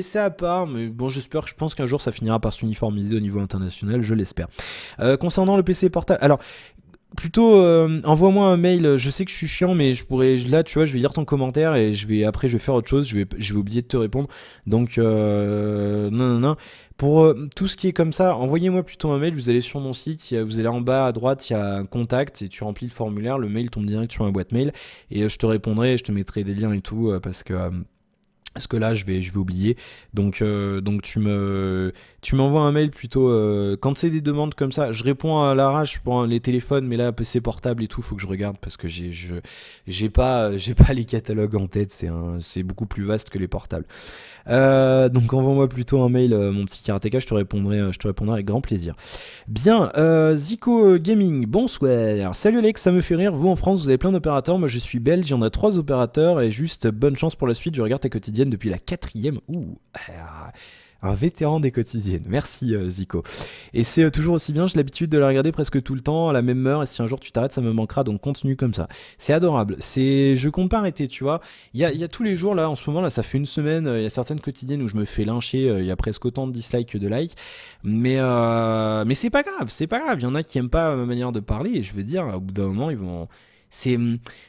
c'est à part, mais bon, je pense qu'un jour, ça finira par s'uniformiser au niveau international, je l'espère. Concernant le PC portable, alors... Plutôt, envoie-moi un mail, je sais que je suis chiant, mais là, tu vois, je vais lire ton commentaire et après je vais faire autre chose, je vais oublier de te répondre. Donc, non. Pour tout ce qui est comme ça, envoyez-moi plutôt un mail, vous allez sur mon site, vous allez en bas à droite, il y a un contact, et tu remplis le formulaire, le mail tombe direct sur ma boîte mail, et je te répondrai, je te mettrai des liens et tout, parce que... Parce que là, je vais oublier. Donc tu m'envoies un mail plutôt. Quand c'est des demandes comme ça, je réponds à l'arrache pour les téléphones, mais là, PC portable et tout, faut que je regarde parce que j'ai pas les catalogues en tête. C'est beaucoup plus vaste que les portables. Donc envoie-moi plutôt un mail, mon petit karatéka, je te répondrai avec grand plaisir. Bien, Zico Gaming, bonsoir. Salut Alex, ça me fait rire. Vous en France, vous avez plein d'opérateurs. Moi, je suis belge, il y en a 3 opérateurs et juste bonne chance pour la suite. Je regarde ta quotidienne depuis la 4e. Ouh, un vétéran des quotidiennes. Merci Zico. Et c'est toujours aussi bien, j'ai l'habitude de la regarder presque tout le temps à la même heure et si un jour tu t'arrêtes, ça me manquera, donc continue comme ça. C'est adorable. Je compte pas arrêter, tu vois. Il y a tous les jours là, en ce moment là, ça fait une semaine, il y a certaines quotidiennes où je me fais lyncher, il y a presque autant de dislikes que de likes. Mais c'est pas grave, c'est pas grave. Il y en a qui aiment pas ma manière de parler et je veux dire, au bout d'un moment, ils vont. C'est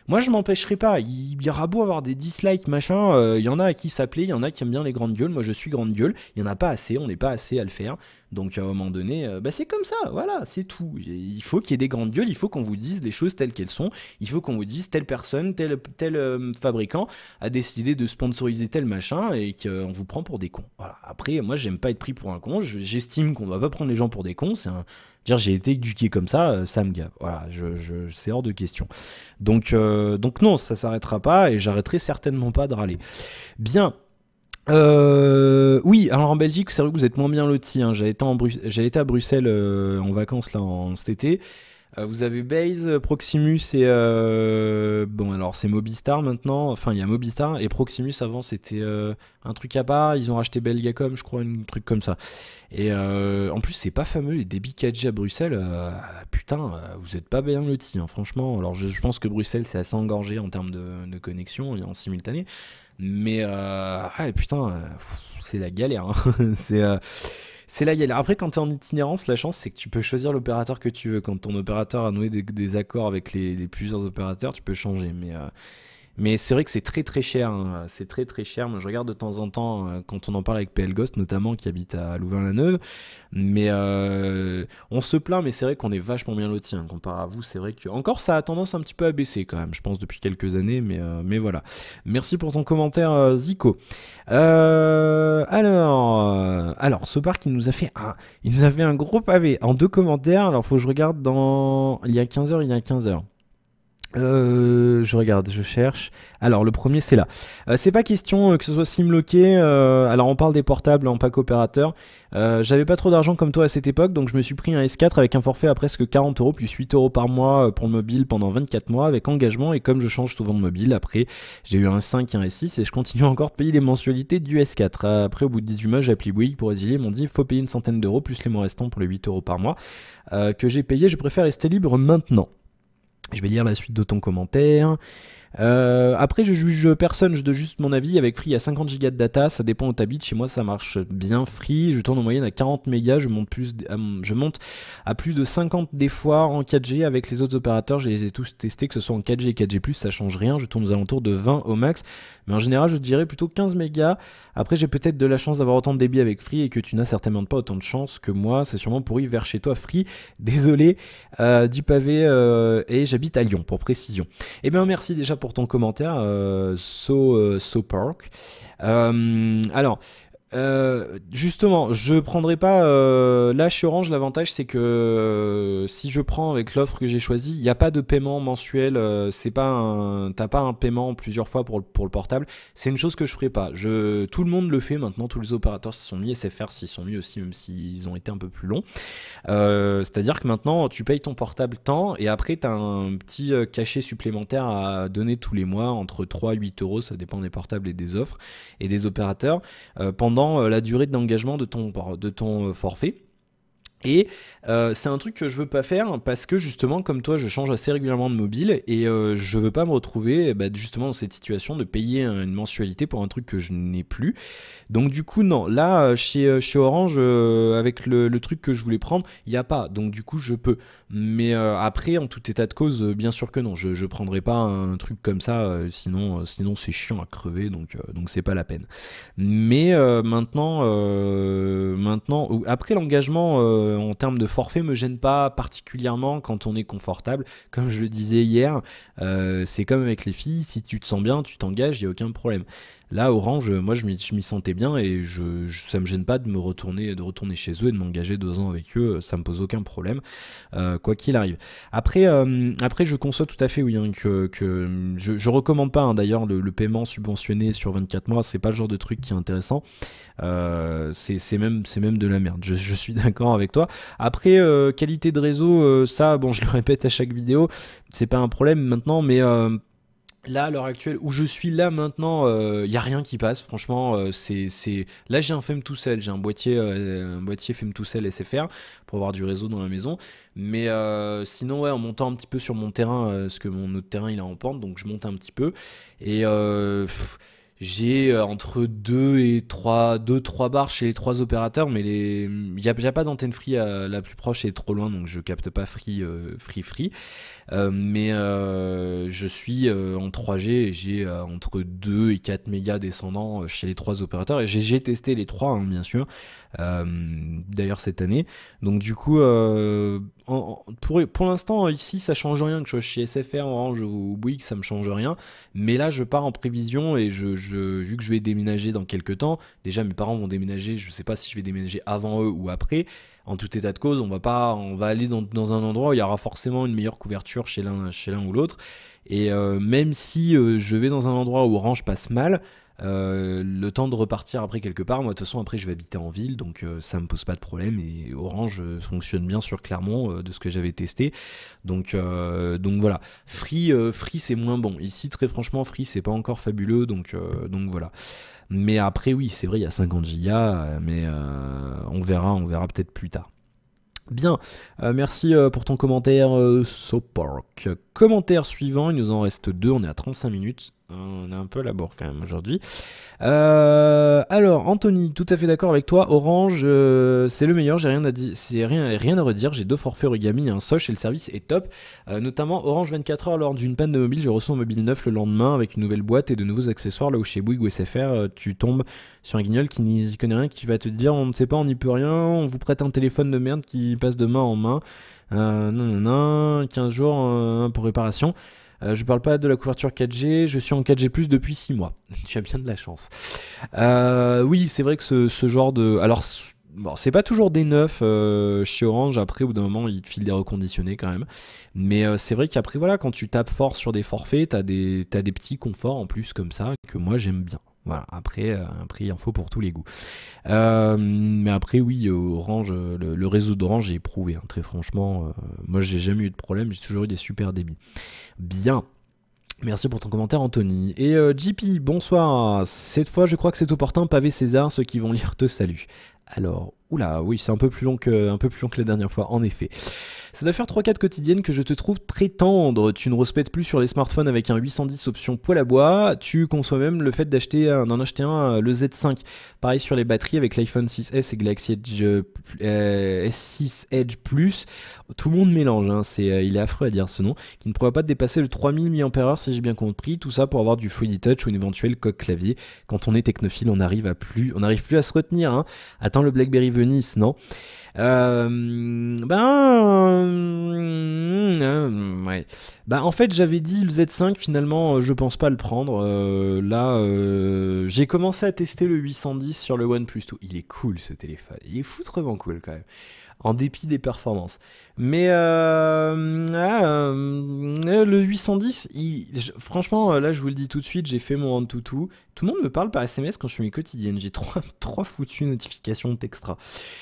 Moi je m'empêcherai pas, il y aura beau avoir des dislikes machin, il y en a à qui ça plaît, il y en a qui aiment bien les grandes gueules, moi je suis grande gueule, il y en a pas assez, on n'est pas assez à le faire. Donc à un moment donné, bah c'est comme ça, voilà, c'est tout. Il faut qu'il y ait des grandes gueules, il faut qu'on vous dise les choses telles qu'elles sont, il faut qu'on vous dise telle personne, tel fabricant a décidé de sponsoriser tel machin et qu'on vous prend pour des cons. Voilà. Après, moi j'aime pas être pris pour un con, j'estime qu'on doit pas prendre les gens pour des cons, dire j'ai été éduqué comme ça me gave. Voilà, c'est hors de question. Donc non, ça s'arrêtera pas et j'arrêterai certainement pas de râler. Bien. Oui, alors en Belgique, c'est vrai que vous êtes moins bien lotis. Hein. J'avais été à Bruxelles en vacances là cet été. Vous avez Base, Proximus et bon alors c'est Mobistar maintenant. Enfin il y a Mobistar et Proximus avant c'était un truc à part. Ils ont racheté Belgacom, je crois, un truc comme ça. Et en plus c'est pas fameux les débits 4G à Bruxelles. Putain, vous êtes pas bien lotis, hein, franchement. Alors je pense que Bruxelles c'est assez engorgé en termes de connexion en simultané. Mais putain, c'est la galère. Hein. C'est la galère. Après, quand tu es en itinérance, la chance, c'est que tu peux choisir l'opérateur que tu veux. Quand ton opérateur a noué des accords avec les plusieurs opérateurs, tu peux changer. Mais c'est vrai que c'est très très cher. Hein. C'est très très cher. Moi, je regarde de temps en temps quand on en parle avec PL Ghost, notamment, qui habite à Louvain-la-Neuve. Mais on se plaint, mais c'est vrai qu'on est vachement bien lotis. Hein. Comparé à vous, c'est vrai que. Encore, ça a tendance un petit peu à baisser quand même, je pense, depuis quelques années. Mais voilà. Merci pour ton commentaire, Zico. Alors, ce parc, il nous a fait un gros pavé en 2 commentaires. Alors, faut que je regarde il y a 15 heures, il y a 15 heures. Je regarde, je cherche. Alors le premier c'est là. C'est pas question que ce soit simloqué. Alors on parle des portables en pack opérateur. J'avais pas trop d'argent comme toi à cette époque, donc je me suis pris un S4 avec un forfait à presque 40 € plus 8 € par mois pour le mobile pendant 24 mois avec engagement. Et comme je change souvent de mobile, après j'ai eu un 5 et un S6 et je continue encore de payer les mensualités du S4. Après au bout de 18 mois j'ai appelé Bouygues pour résilier. Ils m'ont dit il faut payer une centaine d'euros plus les mois restants pour les 8 € par mois que j'ai payé. Je préfère rester libre maintenant. Je vais lire la suite de ton commentaire. Après, je juge personne, je donne juste mon avis. Avec Free, il y a 50 Go de data, ça dépend où t'habites. Chez moi, ça marche bien Free. Je tourne en moyenne à 40 mégas, je monte à plus de 50 des fois en 4G. Avec les autres opérateurs, je les ai tous testés, que ce soit en 4G et 4G+, ça change rien. Je tourne aux alentours de 20 au max. Mais en général, je dirais plutôt 15 mégas. Après, j'ai peut-être de la chance d'avoir autant de débit avec Free et que tu n'as certainement pas autant de chance que moi. C'est sûrement pourri vers chez toi, Free. Désolé du pavé et j'habite à Lyon, pour précision. Eh bien, merci déjà pour ton commentaire, Park. Alors, justement, je prendrai pas. Là, chez Orange, l'avantage c'est que si je prends avec l'offre que j'ai choisie, il n'y a pas de paiement mensuel. T'as pas un paiement plusieurs fois pour le portable. C'est une chose que je ferai pas. Tout le monde le fait maintenant. Tous les opérateurs s'y sont mis. SFR s'y sont mis aussi, même s'ils ont été un peu plus longs. C'est-à-dire que maintenant, tu payes ton portable tant et après, tu as un petit cachet supplémentaire à donner tous les mois entre 3 et 8 €. Ça dépend des portables et des offres et des opérateurs pendant la durée d'engagement de ton forfait. Et c'est un truc que je veux pas faire parce que justement comme toi je change assez régulièrement de mobile et je veux pas me retrouver justement dans cette situation de payer une mensualité pour un truc que je n'ai plus. Donc du coup non, là chez Orange avec le truc que je voulais prendre, il n'y a pas, donc du coup je peux. Mais après en tout état de cause, bien sûr que non, je prendrai pas un truc comme ça, sinon c'est chiant à crever, donc c'est pas la peine. Mais maintenant après l'engagement en termes de forfait me gêne pas particulièrement quand on est confortable. Comme je le disais hier, c'est comme avec les filles, si tu te sens bien, tu t'engages, il n'y a aucun problème. Là, Orange, moi, je m'y sentais bien et ça me gêne pas de retourner chez eux et de m'engager 2 ans avec eux. Ça me pose aucun problème, quoi qu'il arrive. Après, je conçois tout à fait, oui, hein, que je recommande pas, hein, d'ailleurs, le paiement subventionné sur 24 mois. C'est pas le genre de truc qui est intéressant. C'est même de la merde. Je suis d'accord avec toi. Après, qualité de réseau, ça, bon, je le répète à chaque vidéo, c'est pas un problème maintenant, mais là, à l'heure actuelle, où je suis là maintenant, y a rien qui passe. Franchement, là, j'ai un FEM-tout-seul, j'ai un boîtier FEM-tout-seul SFR pour avoir du réseau dans la maison. Mais sinon, ouais, en montant un petit peu sur mon terrain, parce que mon autre terrain il est en pente, donc je monte un petit peu. Et j'ai entre 2 et 3, 2-3 bars chez les 3 opérateurs, mais il n'y a pas d'antenne free la plus proche, elle est trop loin, donc je capte pas free. Mais je suis en 3G et j'ai entre 2 et 4 mégas descendants chez les 3 opérateurs. Et j'ai testé les 3, hein, bien sûr, d'ailleurs cette année. Donc du coup, pour l'instant, ici, ça change rien, que je sois chez SFR, Orange ou Bouygues, ça me change rien. Mais là, je pars en prévision et vu que je vais déménager dans quelques temps, déjà mes parents vont déménager, je sais pas si je vais déménager avant eux ou après. En tout état de cause, on va aller dans un endroit où il y aura forcément une meilleure couverture chez l'un ou l'autre. Et même si je vais dans un endroit où Orange passe mal, le temps de repartir après quelque part, moi de toute façon après je vais habiter en ville, donc ça me pose pas de problème. Et Orange fonctionne bien sur Clermont, de ce que j'avais testé. Donc voilà. Free c'est moins bon. Ici très franchement Free c'est pas encore fabuleux, donc voilà. Mais après, oui, c'est vrai, il y a 50 gigas, mais on verra peut-être plus tard. Bien, merci pour ton commentaire, Sopark. Commentaire suivant, il nous en reste 2, on est à 35 minutes. On est un peu à la bourre quand même aujourd'hui. Alors, Anthony, tout à fait d'accord avec toi. Orange, c'est le meilleur, j'ai rien à dire, rien à redire. J'ai 2 forfaits origami et un soch et le service est top. Notamment Orange 24 heures lors d'une panne de mobile, je reçois un mobile neuf le lendemain avec une nouvelle boîte et de nouveaux accessoires. Là où chez Bouygues ou SFR, tu tombes sur un guignol qui n'y connaît rien, qui va te dire on ne sait pas, on n'y peut rien, on vous prête un téléphone de merde qui passe de main en main. Non, 15 jours pour réparation. Je parle pas de la couverture 4G, je suis en 4G+, depuis 6 mois. Tu as bien de la chance. Oui, c'est vrai que ce genre de... Alors, bon, c'est pas toujours des neufs chez Orange, après au bout d'un moment ils te filent des reconditionnés quand même. Mais c'est vrai qu'après voilà, quand tu tapes fort sur des forfaits, t'as des petits conforts en plus comme ça, que moi j'aime bien. Voilà, après il en faut pour tous les goûts. Mais après oui, Orange, le réseau d'Orange est éprouvé, hein, très franchement. Moi j'ai jamais eu de problème, j'ai toujours eu des super débits. Bien. Merci pour ton commentaire Anthony. Et JP, bonsoir. Cette fois je crois que c'est opportun, pavé César, ceux qui vont lire te saluent. Alors, oula, oui, c'est un peu plus long que la dernière fois, en effet. Ça doit faire 3-4 quotidiennes que je te trouve très tendre. Tu ne respectes plus sur les smartphones avec un 810 option poêle à bois. Tu conçois même le fait d'en acheter un, le Z5. Pareil sur les batteries avec l'iPhone 6S et Galaxy Edge S6 Edge Plus. Tout le monde mélange, hein, il est affreux à dire ce nom. Qui ne pourra pas dépasser le 3000 mAh si j'ai bien compris. Tout ça pour avoir du 3D Touch ou une éventuelle coque clavier. Quand on est technophile, on n'arrive plus à se retenir. Hein. Attends le BlackBerry Venice, non? Ouais. En fait j'avais dit le Z5, finalement je pense pas le prendre. J'ai commencé à tester le 810 sur le OnePlus 2. Il est cool ce téléphone, il est foutrement cool quand même, en dépit des performances. Mais le 810, franchement, là je vous le dis tout de suite, j'ai fait mon Antutu. Tout le monde me parle par SMS quand je fais mes quotidiennes. J'ai trois foutues notifications d'extra.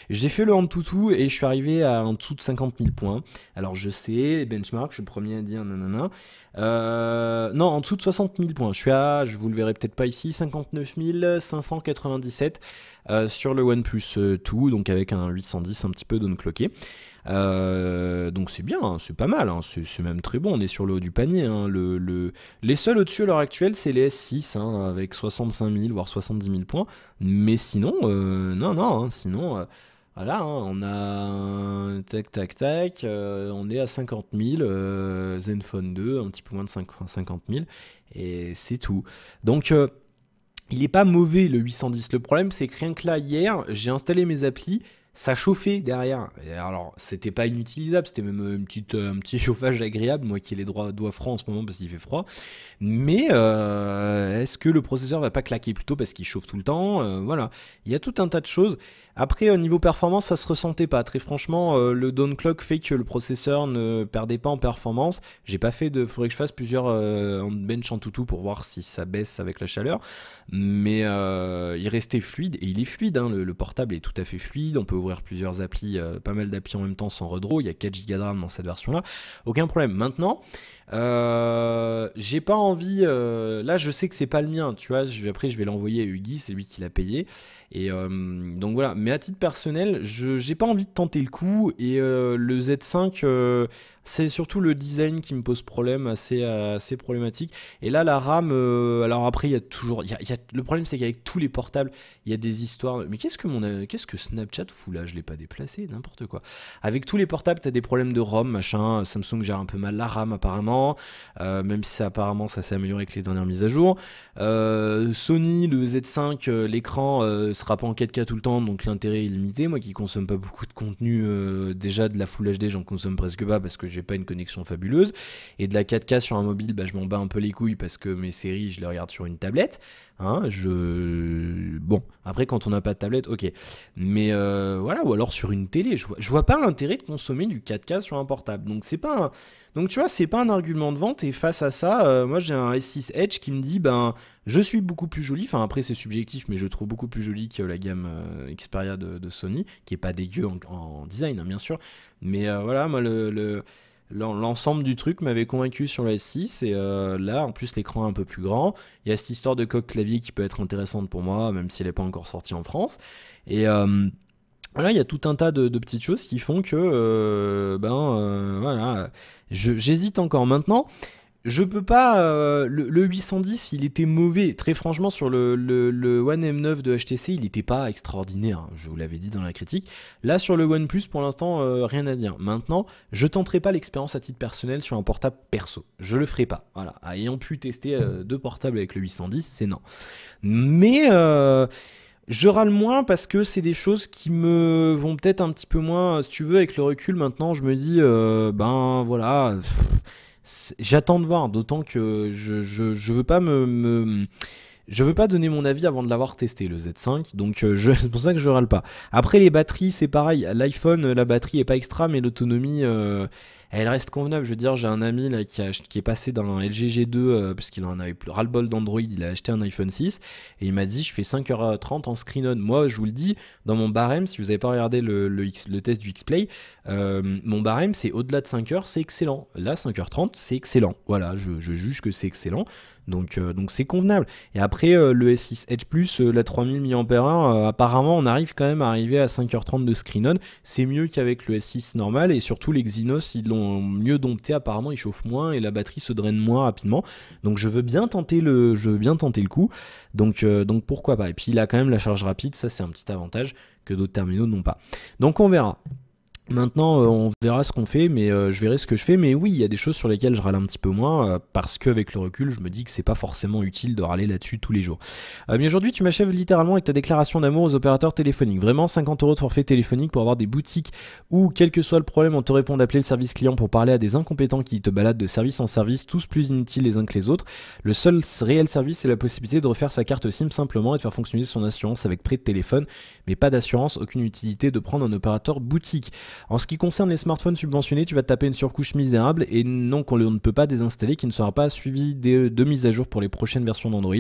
J'ai fait le Antutu et je suis arrivé à en dessous de 50 000 points. Alors je sais, benchmark, je suis le premier à dire nanana. Non, en dessous de 60 000 points. Je vous le verrez peut-être pas ici, 59 597 sur le OnePlus 2, donc avec un 810 un petit peu downclocké. Donc c'est bien, hein, c'est pas mal, hein, c'est même très bon, on est sur le haut du panier. Hein, les seuls au-dessus à l'heure actuelle, c'est les S6, hein, avec 65 000 voire 70 000 points. Mais sinon, non, sinon, voilà, hein, on a tac, on est à 50 000, Zenfone 2, un petit peu moins de 50 000, et c'est tout. Donc il est pas mauvais le 810, le problème c'est que rien que là hier, j'ai installé mes applis. ça chauffait derrière. Et alors, c'était pas inutilisable, c'était même un petit chauffage agréable, moi qui ai les doigts froids en ce moment parce qu'il fait froid. Mais est-ce que le processeur va pas claquer plutôt parce qu'il chauffe tout le temps? Voilà, il y a tout un tas de choses. Après, au niveau performance, ça se ressentait pas. Très franchement, le downclock fait que le processeur ne perdait pas en performance. J'ai pas fait de. Faudrait que je fasse plusieurs en bench en toutou pour voir si ça baisse avec la chaleur. Mais il restait fluide, et il est fluide, hein, le portable est tout à fait fluide. On peut ouvrir plusieurs applis, pas mal d'applis en même temps sans redraw. Il y a 4 Go de RAM dans cette version-là. Aucun problème. Maintenant, j'ai pas envie. Là, je sais que c'est pas le mien, tu vois. Après, je vais l'envoyer à Huggy, c'est lui qui l'a payé. Et donc voilà. Mais à titre personnel, j'ai pas envie de tenter le coup. Et le Z5, c'est surtout le design qui me pose problème, assez problématique. Et là, la RAM. Alors après, il y a toujours. Le problème, c'est qu'avec tous les portables, il y a des histoires. Mais qu'est-ce que Snapchat fout là? Je l'ai pas déplacé, n'importe quoi. Avec tous les portables, t'as des problèmes de ROM, machin. Samsung gère un peu mal la RAM apparemment. Même si apparemment ça s'est amélioré avec les dernières mises à jour. Sony, le Z5, l'écran sera pas en 4K tout le temps, donc l'intérêt est limité. Moi qui consomme pas beaucoup de contenu, déjà de la Full HD, j'en consomme presque pas parce que j'ai pas une connexion fabuleuse. Et de la 4K sur un mobile, bah, je m'en bats un peu les couilles parce que mes séries, je les regarde sur une tablette. Hein, bon, après quand on n'a pas de tablette, ok. Mais voilà, ou alors sur une télé. Je vois pas l'intérêt de consommer du 4K sur un portable. Donc c'est pas Donc tu vois, c'est pas un argument de vente. Et face à ça, moi j'ai un S6 Edge qui me dit, ben, je suis beaucoup plus joli. Enfin après c'est subjectif, mais je trouve beaucoup plus joli que la gamme Xperia de Sony, qui est pas dégueu en design, hein, bien sûr. Mais voilà, moi l'ensemble du truc m'avait convaincu sur la S6. Et là, en plus, l'écran est un peu plus grand. Il y a cette histoire de coque clavier qui peut être intéressante pour moi, même si elle n'est pas encore sortie en France. Et voilà, il y a tout un tas de petites choses qui font que, voilà, j'hésite encore maintenant. Je peux pas. Le 810, il était mauvais. Très franchement, sur le One M9 de HTC, il n'était pas extraordinaire. Hein, je vous l'avais dit dans la critique. Là, sur le OnePlus, pour l'instant, rien à dire. Maintenant, je tenterai pas l'expérience à titre personnel sur un portable perso. Je le ferai pas. Voilà. Ayant pu tester deux portables avec le 810, c'est non. Mais je râle moins parce que c'est des choses qui me vont peut-être un petit peu moins. Si tu veux, avec le recul, maintenant, je me dis, ben voilà. J'attends de voir, d'autant que je veux pas je veux pas donner mon avis avant de l'avoir testé, le Z5, donc c'est pour ça que je râle pas. Après les batteries, c'est pareil, l'iPhone, la batterie est pas extra, mais l'autonomie, elle reste convenable. Je veux dire, j'ai un ami là qui est passé d'un LG G2, parce qu'il en avait plus ras-le-bol d'Android, il a acheté un iPhone 6, et il m'a dit, je fais 5h30 en screen-on. Moi, je vous le dis, dans mon barème, si vous avez pas regardé le test du Xplay, mon barème, c'est au-delà de 5 heures, c'est excellent. Là, 5h30, c'est excellent. Voilà, je juge que c'est excellent. Donc c'est convenable. Et après, le S6 Edge Plus, la 3000 mAh, apparemment, on arrive quand même à arriver à 5h30 de screen-on. C'est mieux qu'avec le S6 normal. Et surtout, les Exynos, ils l'ont mieux dompté. Apparemment, ils chauffent moins et la batterie se draine moins rapidement. Donc je veux bien tenter le coup. Donc pourquoi pas. Et puis, il a quand même la charge rapide. Ça, c'est un petit avantage que d'autres terminaux n'ont pas. Donc on verra. Maintenant, on verra ce qu'on fait, mais je verrai ce que je fais. Mais oui, il y a des choses sur lesquelles je râle un petit peu moins, parce qu'avec le recul, je me dis que c'est pas forcément utile de râler là-dessus tous les jours. Mais aujourd'hui, tu m'achèves littéralement avec ta déclaration d'amour aux opérateurs téléphoniques. Vraiment, 50 € de forfait téléphonique pour avoir des boutiques où, quel que soit le problème, on te répond d'appeler le service client pour parler à des incompétents qui te baladent de service en service, tous plus inutiles les uns que les autres. Le seul réel service, c'est la possibilité de refaire sa carte SIM simplement et de faire fonctionner son assurance avec prêt de téléphone, mais pas d'assurance, aucune utilité de prendre un opérateur boutique. En ce qui concerne les smartphones subventionnés, tu vas te taper une surcouche misérable et non qu'on ne peut pas désinstaller, qui ne sera pas suivi de mise à jour pour les prochaines versions d'Android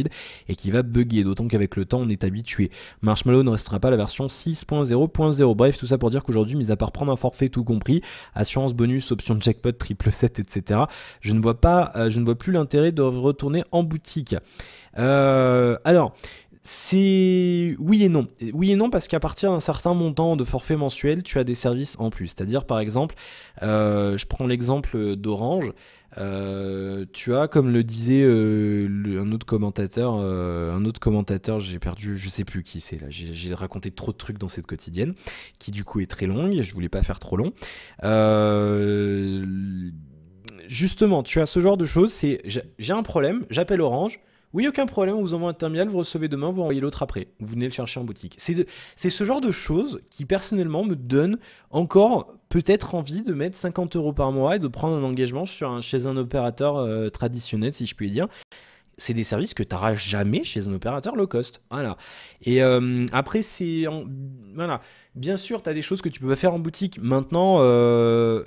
et qui va bugger, d'autant qu'avec le temps on est habitué. Marshmallow ne restera pas la version 6.0.0. Bref, tout ça pour dire qu'aujourd'hui, mis à part prendre un forfait tout compris, assurance bonus, option de jackpot, triple 7, etc., je ne vois plus l'intérêt de retourner en boutique. Alors, c'est oui et non. Oui et non parce qu'à partir d'un certain montant de forfait mensuel, tu as des services en plus. C'est-à-dire par exemple, je prends l'exemple d'Orange. Tu as, comme le disait un autre commentateur, j'ai perdu, je sais plus qui c'est là. J'ai raconté trop de trucs dans cette quotidienne, qui du coup est très longue. Je voulais pas faire trop long. Justement, tu as ce genre de choses. J'ai un problème, j'appelle Orange. Oui, aucun problème, on vous envoie un terminal, vous recevez demain, vous envoyez l'autre après. Vous venez le chercher en boutique. C'est ce genre de choses qui, personnellement, me donnent encore peut-être envie de mettre 50 euros par mois et de prendre un engagement chez un opérateur traditionnel, si je puis dire. C'est des services que tu n'auras jamais chez un opérateur low cost. Voilà. Et après, voilà. Bien sûr, tu as des choses que tu peux pas faire en boutique. Maintenant,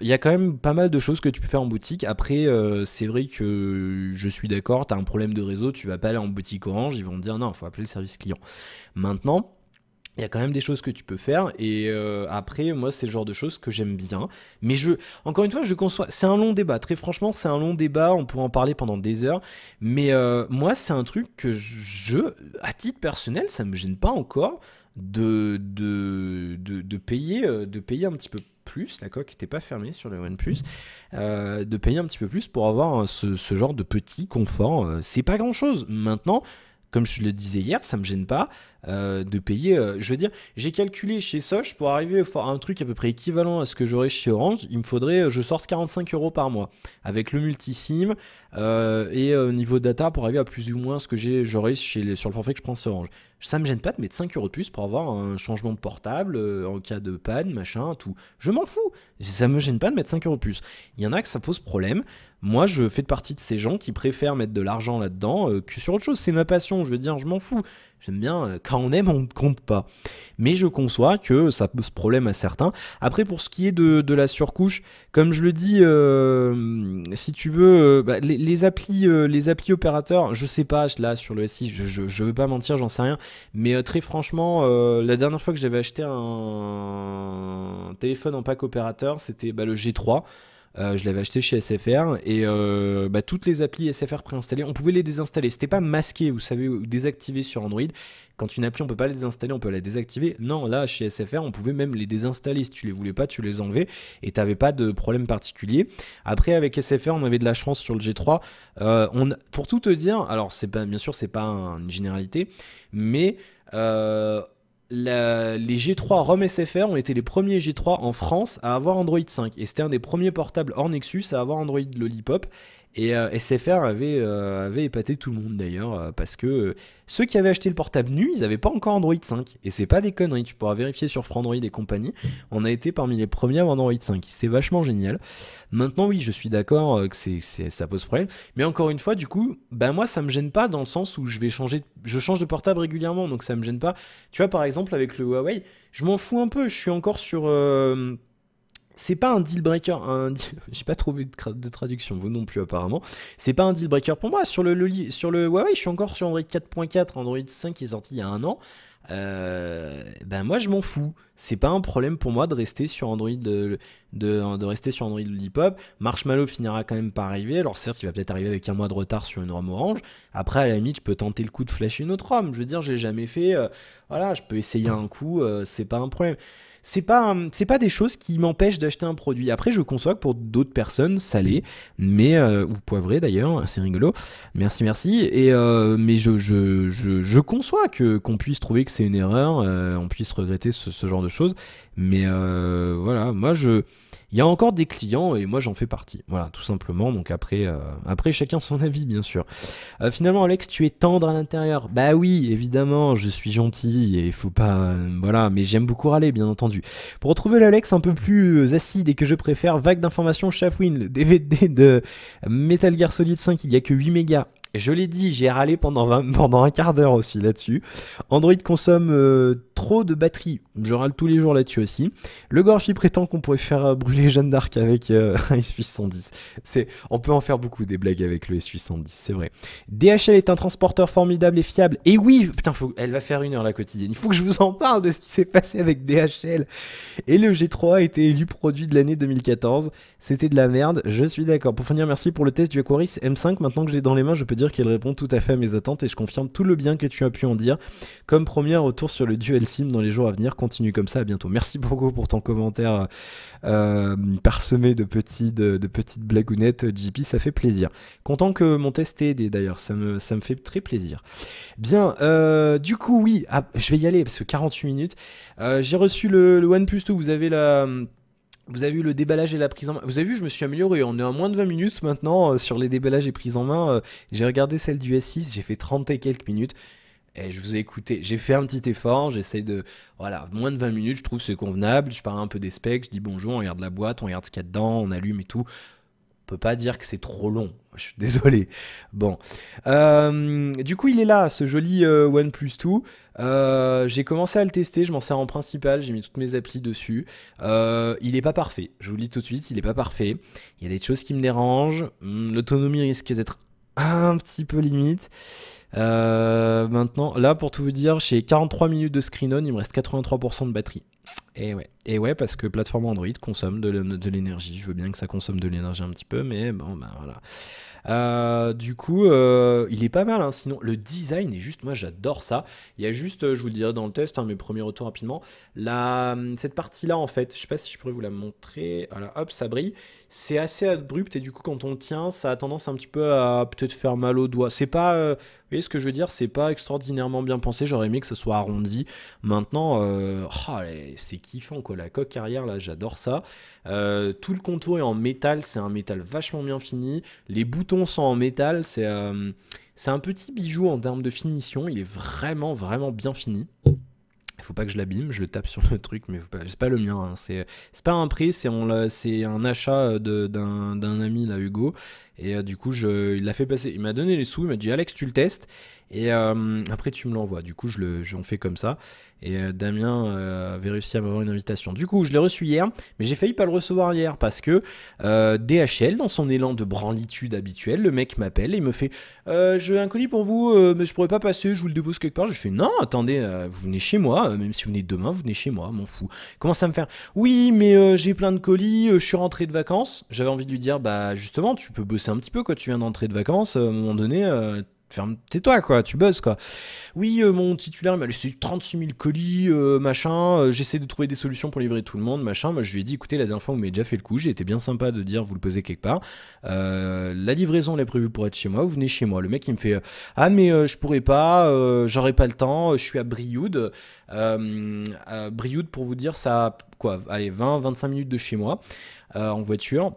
il y a quand même pas mal de choses que tu peux faire en boutique. Après, c'est vrai que je suis d'accord, tu as un problème de réseau, tu vas pas aller en boutique Orange, ils vont te dire non, il faut appeler le service client. Maintenant, il y a quand même des choses que tu peux faire et après moi c'est le genre de choses que j'aime bien mais encore une fois je conçois, c'est un long débat, très franchement c'est un long débat, on pourrait en parler pendant des heures mais moi c'est un truc que à titre personnel ça me gêne pas encore de payer un petit peu plus, la coque n'était pas fermée sur le OnePlus, de payer un petit peu plus pour avoir ce genre de petit confort, c'est pas grand chose. Maintenant, comme je le disais hier, ça me gêne pas de payer. Je veux dire, j'ai calculé chez Soch pour arriver à un truc à peu près équivalent à ce que j'aurais chez Orange. Il me faudrait, je sorte 45 euros par mois avec le multisim et niveau data pour arriver à plus ou moins ce que j'aurais sur le forfait que je prends sur Orange. Ça me gêne pas de mettre 5 euros de plus pour avoir un changement de portable en cas de panne, machin, tout. Je m'en fous. Ça me gêne pas de mettre 5 euros de plus. Il y en a que ça pose problème. Moi, je fais partie de ces gens qui préfèrent mettre de l'argent là-dedans que sur autre chose. C'est ma passion, je veux dire, je m'en fous. J'aime bien, quand on aime, on ne compte pas. Mais je conçois que ça pose problème à certains. Après, pour ce qui est de la surcouche, comme je le dis, si tu veux, bah, les applis opérateurs, je sais pas, là, sur le SI, je veux pas mentir, j'en sais rien. Mais très franchement, la dernière fois que j'avais acheté un téléphone en pack opérateur, c'était le G3. Je l'avais acheté chez SFR et toutes les applis SFR préinstallées, on pouvait les désinstaller. C'était pas masqué, vous savez, ou désactivé sur Android. Quand une appli, on peut pas les désinstaller, on peut la désactiver. Non, là, chez SFR, on pouvait même les désinstaller. Si tu les voulais pas, tu les enlevais et t'avais pas de problème particulier. Après, avec SFR, on avait de la chance sur le G3. Pour tout te dire, alors bien sûr, c'est pas une généralité, mais les G3 ROM SFR ont été les premiers G3 en France à avoir Android 5 et c'était un des premiers portables hors Nexus à avoir Android Lollipop et SFR avait épaté tout le monde d'ailleurs parce que ceux qui avaient acheté le portable nu ils n'avaient pas encore Android 5 et c'est pas des conneries, tu pourras vérifier sur Frandroid et compagnie, on a été parmi les premiers à avoir Android 5, c'est vachement génial. Maintenant oui je suis d'accord que ça pose problème, mais encore une fois du coup moi ça me gêne pas dans le sens où je change de portable régulièrement donc ça me gêne pas. Tu vois par exemple avec le Huawei je m'en fous un peu, je suis encore sur c'est pas un deal breaker, j'ai pas trouvé de traduction, vous non plus apparemment. C'est pas un deal breaker pour moi. Sur le Huawei, je suis encore sur Android 4.4, Android 5 qui est sorti il y a un an. Moi je m'en fous. C'est pas un problème pour moi de rester sur Android de rester sur Android Lollipop. Marshmallow finira quand même par arriver. Alors certes, il va peut-être arriver avec un mois de retard sur une ROM Orange. Après, à la limite, je peux tenter le coup de flasher une autre ROM. Je veux dire, je l'ai jamais fait. Voilà, je peux essayer un coup. C'est pas un problème. C'est pas des choses qui m'empêchent d'acheter un produit. Après, je conçois que pour d'autres personnes, salé, mais ou poivré d'ailleurs, c'est rigolo. Merci. Et mais je conçois qu'on puisse trouver que c'est une erreur, on puisse regretter ce genre de choses. Mais voilà, il y a encore des clients et moi j'en fais partie. Voilà, tout simplement. Donc après chacun son avis, bien sûr. Finalement, Alex, tu es tendre à l'intérieur. Bah oui, évidemment, je suis gentil et il faut pas. Voilà, mais j'aime beaucoup râler, bien entendu. Pour retrouver l'Alex un peu plus acide et que je préfère, vague d'informations Shafwin, le DVD de Metal Gear Solid 5, il y a que 8 mégas. Je l'ai dit, j'ai râlé pendant un quart d'heure aussi là-dessus. Android consomme trop de batterie. Je râle tous les jours là-dessus aussi. Le Gorfi prétend qu'on pourrait faire brûler Jeanne d'Arc avec un S810. On peut en faire beaucoup des blagues avec le S810, c'est vrai. DHL est un transporteur formidable et fiable. Et oui, putain, elle va faire 1 heure la quotidienne. Il faut que je vous en parle de ce qui s'est passé avec DHL. Et le G3 a été élu produit de l'année 2014. C'était de la merde, je suis d'accord. Pour finir, merci pour le test du Aquaris M5. Maintenant que je l'ai dans les mains, je peux dire qu'elle répond tout à fait à mes attentes et je confirme tout le bien que tu as pu en dire. Comme premier retour sur le Dual SIM dans les jours à venir, continue comme ça, à bientôt. Merci beaucoup pour ton commentaire parsemé de petites blagounettes, JP, ça fait plaisir. Content que mon test ait aidé d'ailleurs, ça me fait très plaisir. Bien, du coup, oui, je vais y aller parce que 48 minutes. J'ai reçu le OnePlus 2, vous avez Vous avez vu le déballage et la prise en main. Vous avez vu, je me suis amélioré. On est à moins de 20 minutes maintenant sur les déballages et prises en main. J'ai regardé celle du S6, j'ai fait 30 et quelques minutes. Et je vous ai écouté. J'ai fait un petit effort. J'essaye de. Voilà, moins de 20 minutes, je trouve que c'est convenable. Je parle un peu des specs, je dis bonjour, on regarde la boîte, on regarde ce qu'il y a dedans, on allume et tout. On peut pas dire que c'est trop long. Je suis désolé. Bon. Du coup, il est là, ce joli OnePlus 2. J'ai commencé à le tester, je m'en sers en principal, j'ai mis toutes mes applis dessus. Il est pas parfait, je vous le dis tout de suite, il est pas parfait. Il y a des choses qui me dérangent. L'autonomie risque d'être un petit peu limite. Maintenant, là, pour tout vous dire, j'ai 43 minutes de screen on, il me reste 83% de batterie. Et ouais, parce que plateforme Android consomme de l'énergie. Je veux bien que ça consomme de l'énergie un petit peu, mais bon, bah voilà. Du coup, il est pas mal, hein. Sinon, le design est juste, moi j'adore ça. Il y a juste, je vous le dirai dans le test, hein, mes premiers retours rapidement. Cette partie-là, en fait, je sais pas si je pourrais vous la montrer. Voilà, hop, ça brille. C'est assez abrupt et du coup, quand on le tient, ça a tendance un petit peu à peut-être faire mal aux doigts. C'est pas, vous voyez ce que je veux dire? C'est pas extraordinairement bien pensé. J'aurais aimé que ça soit arrondi. Maintenant, c'est kiffant quoi. La coque arrière, là, j'adore ça. Tout le contour est en métal. C'est un métal vachement bien fini. Les boutons sont en métal. C'est un petit bijou en termes de finition. Il est vraiment, vraiment bien fini. Il faut pas que je l'abîme, je le tape sur le truc, mais c'est pas le mien. Hein. C'est pas un prix, c'est un achat d'un ami, là, Hugo. Et du coup, il l'a fait passer. Il m'a donné les sous, il m'a dit Alex, tu le testes. Et après, tu me l'envoies. Du coup, on fait comme ça. Et Damien avait réussi à m'avoir une invitation. Du coup, je l'ai reçu hier, mais j'ai failli pas le recevoir hier parce que DHL, dans son élan de branlitude habituel, le mec m'appelle et il me fait j'ai un colis pour vous, mais je pourrais pas passer, je vous le dépose quelque part. Je fais non, attendez, vous venez chez moi, même si vous venez demain, vous venez chez moi, m'en fous. Comment ça me faire oui, mais j'ai plein de colis, je suis rentré de vacances. J'avais envie de lui dire bah justement, tu peux bosser un petit peu quand tu viens d'entrer de vacances, à un moment donné. Tais-toi quoi, tu buzzes quoi. Oui, mon titulaire m'a laissé 36 000 colis, machin, j'essaie de trouver des solutions pour livrer tout le monde, machin. Moi je lui ai dit écoutez, la dernière fois vous m'avez déjà fait le coup, j'ai été bien sympa de dire vous le posez quelque part. La livraison elle est prévue pour être chez moi, vous venez chez moi. Le mec il me fait ah mais je pourrais pas, j'aurais pas le temps, je suis à Brioude. Brioude pour vous dire ça quoi, allez 20-25 minutes de chez moi en voiture.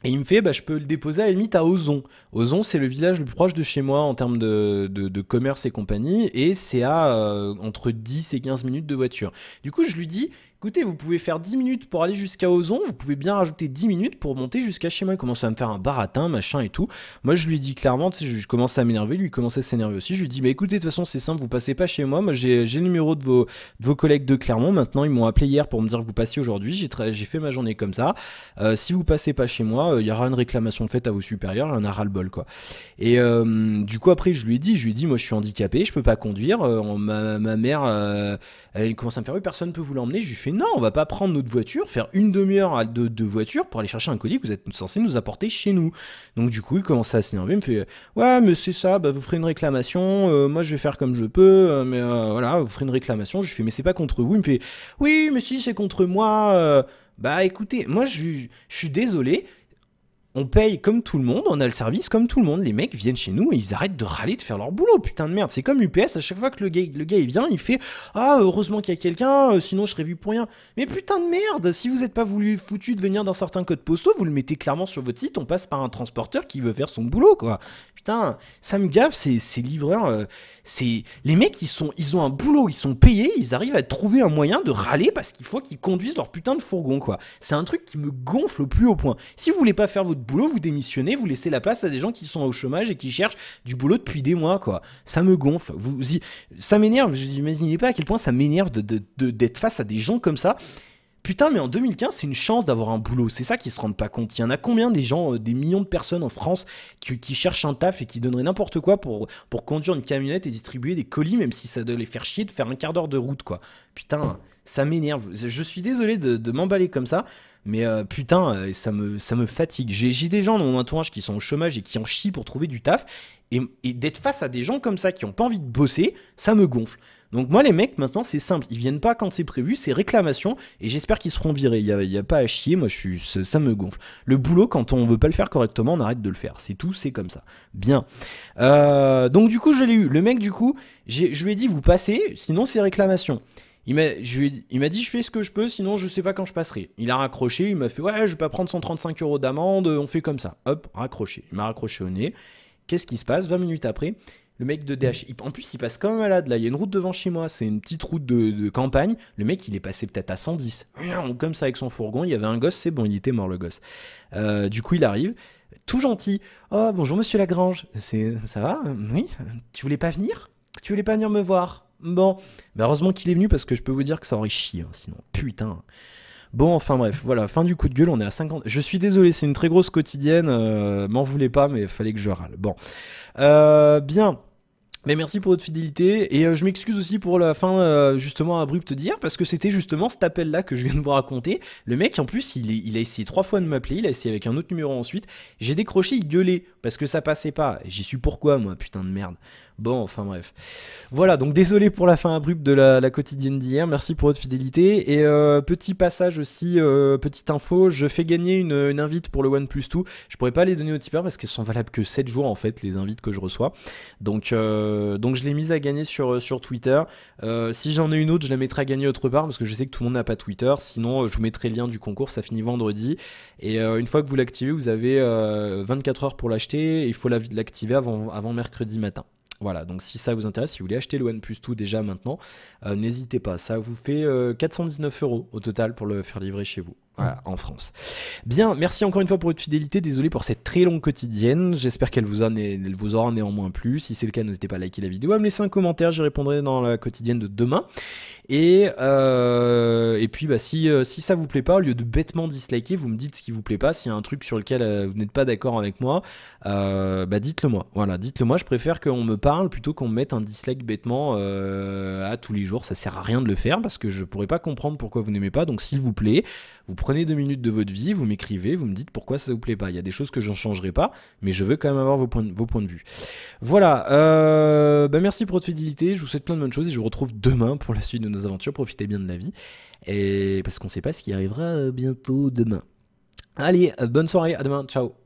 Et il me fait, bah, je peux le déposer à la limite à Ozon. Ozon, c'est le village le plus proche de chez moi en termes de commerce et compagnie, et c'est à entre 10 et 15 minutes de voiture. Du coup, je lui dis, écoutez, vous pouvez faire 10 minutes pour aller jusqu'à Ozon, vous pouvez bien rajouter 10 minutes pour monter jusqu'à chez moi. Il commence à me faire un baratin, machin et tout. Moi, je lui dis clairement, tu sais, je commence à m'énerver, lui il commençait à s'énerver aussi. Je lui dis, bah écoutez, de toute façon, c'est simple, vous passez pas chez moi. Moi, j'ai le numéro de vos collègues de Clermont. Maintenant, ils m'ont appelé hier pour me dire que vous passiez aujourd'hui. J'ai fait ma journée comme ça. Si vous passez pas chez moi, il y aura une réclamation faite à vos supérieurs, un ras-le-bol, quoi. Et du coup, après, je lui ai dit, moi, je suis handicapé, je peux pas conduire. Ma mère, elle commence à me faire, oui, personne peut vous l'emmener. Je lui fais, non, on va pas prendre notre voiture, faire une demi-heure de voiture pour aller chercher un colis que vous êtes censé nous apporter chez nous. Donc, du coup, il commence à s'énerver, il me fait, ouais, mais c'est ça, bah, vous ferez une réclamation, moi, je vais faire comme je peux, mais voilà, vous ferez une réclamation. Je lui fais, mais c'est pas contre vous. Il me fait, oui, mais si, c'est contre moi. Bah, écoutez, moi, je suis désolé. On paye comme tout le monde, on a le service comme tout le monde. Les mecs viennent chez nous et ils arrêtent de râler, de faire leur boulot. Putain de merde, c'est comme UPS, à chaque fois que le gars il vient, il fait ah, heureusement qu'il y a quelqu'un, sinon je serais vu pour rien. Mais putain de merde, si vous n'êtes pas foutu de venir d'un certain code postal, vous le mettez clairement sur votre site, on passe par un transporteur qui veut faire son boulot, quoi. Putain, ça me gave, ces livreurs. Les mecs, ils ont un boulot, ils sont payés, ils arrivent à trouver un moyen de râler parce qu'il faut qu'ils conduisent leur putain de fourgon, quoi. C'est un truc qui me gonfle au plus haut point. Si vous voulez pas faire votre boulot, vous démissionnez, vous laissez la place à des gens qui sont au chômage et qui cherchent du boulot depuis des mois, quoi. Ça me gonfle. Ça m'énerve. Je n'imaginez pas à quel point ça m'énerve d'être face à des gens comme ça. Putain, mais en 2015, c'est une chance d'avoir un boulot. C'est ça qu'ils se rendent pas compte. Il y en a combien des gens, des millions de personnes en France qui cherchent un taf et qui donneraient n'importe quoi pour conduire une camionnette et distribuer des colis, même si ça doit les faire chier de faire un quart d'heure de route, quoi. Putain, ça m'énerve. Je suis désolé de m'emballer comme ça, mais putain, ça me fatigue. J'ai des gens dans mon entourage qui sont au chômage et qui en chient pour trouver du taf. Et d'être face à des gens comme ça qui n'ont pas envie de bosser, ça me gonfle. Donc moi les mecs maintenant c'est simple, ils viennent pas quand c'est prévu, c'est réclamation et j'espère qu'ils seront virés, il y a pas à chier, moi ça me gonfle. Le boulot quand on veut pas le faire correctement on arrête de le faire, c'est tout, c'est comme ça. Bien. Donc du coup je l'ai eu, le mec du coup, je lui ai dit vous passez, sinon c'est réclamation. Il m'a dit je fais ce que je peux, sinon je sais pas quand je passerai. Il a raccroché, il m'a fait ouais, je vais pas prendre 135 € d'amende, on fait comme ça. Hop, raccroché. Il m'a raccroché au nez. Qu'est-ce qui se passe 20 minutes après, le mec de DH, en plus il passe comme un malade là, il y a une route devant chez moi, c'est une petite route de campagne, le mec il est passé peut-être à 110, comme ça avec son fourgon, il y avait un gosse, c'est bon, il était mort le gosse. Du coup il arrive, tout gentil, oh bonjour monsieur Lagrange, ça va? Oui, tu voulais pas venir? Tu voulais pas venir me voir? Bon, bah heureusement qu'il est venu parce que je peux vous dire que ça aurait chié, hein, sinon, putain. Bon, enfin bref, voilà, fin du coup de gueule, on est à 50. Je suis désolé, c'est une très grosse quotidienne, m'en voulez pas, mais il fallait que je râle. Bon, bien. Mais merci pour votre fidélité et je m'excuse aussi pour la fin justement abrupte d'hier parce que c'était justement cet appel là que je viens de vous raconter. Le mec en plus il a essayé 3 fois de m'appeler, il a essayé avec un autre numéro ensuite. J'ai décroché, il gueulait parce que ça passait pas. J'y suis pourquoi moi, putain de merde. Bon, enfin bref. Voilà, donc désolé pour la fin abrupte de la quotidienne d'hier, merci pour votre fidélité. Et petit passage aussi, petite info, je fais gagner une invite pour le OnePlus 2. Je pourrais pas les donner aux tipeurs parce qu'elles sont valables que 7 jours en fait, les invites que je reçois. Donc je l'ai mise à gagner sur Twitter. Si j'en ai une autre, je la mettrai à gagner autre part parce que je sais que tout le monde n'a pas Twitter. Sinon, je vous mettrai le lien du concours, ça finit vendredi. Et une fois que vous l'activez, vous avez 24 heures pour l'acheter. Et il faut l'activer avant mercredi matin. Voilà, donc si ça vous intéresse, si vous voulez acheter le OnePlus 2 déjà maintenant, n'hésitez pas. Ça vous fait 419 € au total pour le faire livrer chez vous. Voilà, en France. Bien, merci encore une fois pour votre fidélité. Désolé pour cette très longue quotidienne. J'espère qu'elle vous aura néanmoins plu. Si c'est le cas, n'hésitez pas à liker la vidéo, à me laisser un commentaire. J'y répondrai dans la quotidienne de demain. Et puis, bah, si ça vous plaît pas, au lieu de bêtement disliker, vous me dites ce qui vous plaît pas. S'il y a un truc sur lequel vous n'êtes pas d'accord avec moi, bah, dites-le moi. Voilà, dites-le moi. Je préfère qu'on me parle plutôt qu'on me mette un dislike bêtement à tous les jours. Ça sert à rien de le faire parce que je pourrais pas comprendre pourquoi vous n'aimez pas. Donc, s'il vous plaît, vous prenez 2 minutes de votre vie, vous m'écrivez, vous me dites pourquoi ça vous plaît pas. Il y a des choses que j'en changerai pas, mais je veux quand même avoir vos points de vue. Voilà, bah merci pour votre fidélité, je vous souhaite plein de bonnes choses et je vous retrouve demain pour la suite de nos aventures. Profitez bien de la vie, et parce qu'on sait pas ce qui arrivera bientôt demain. Allez, bonne soirée, à demain, ciao.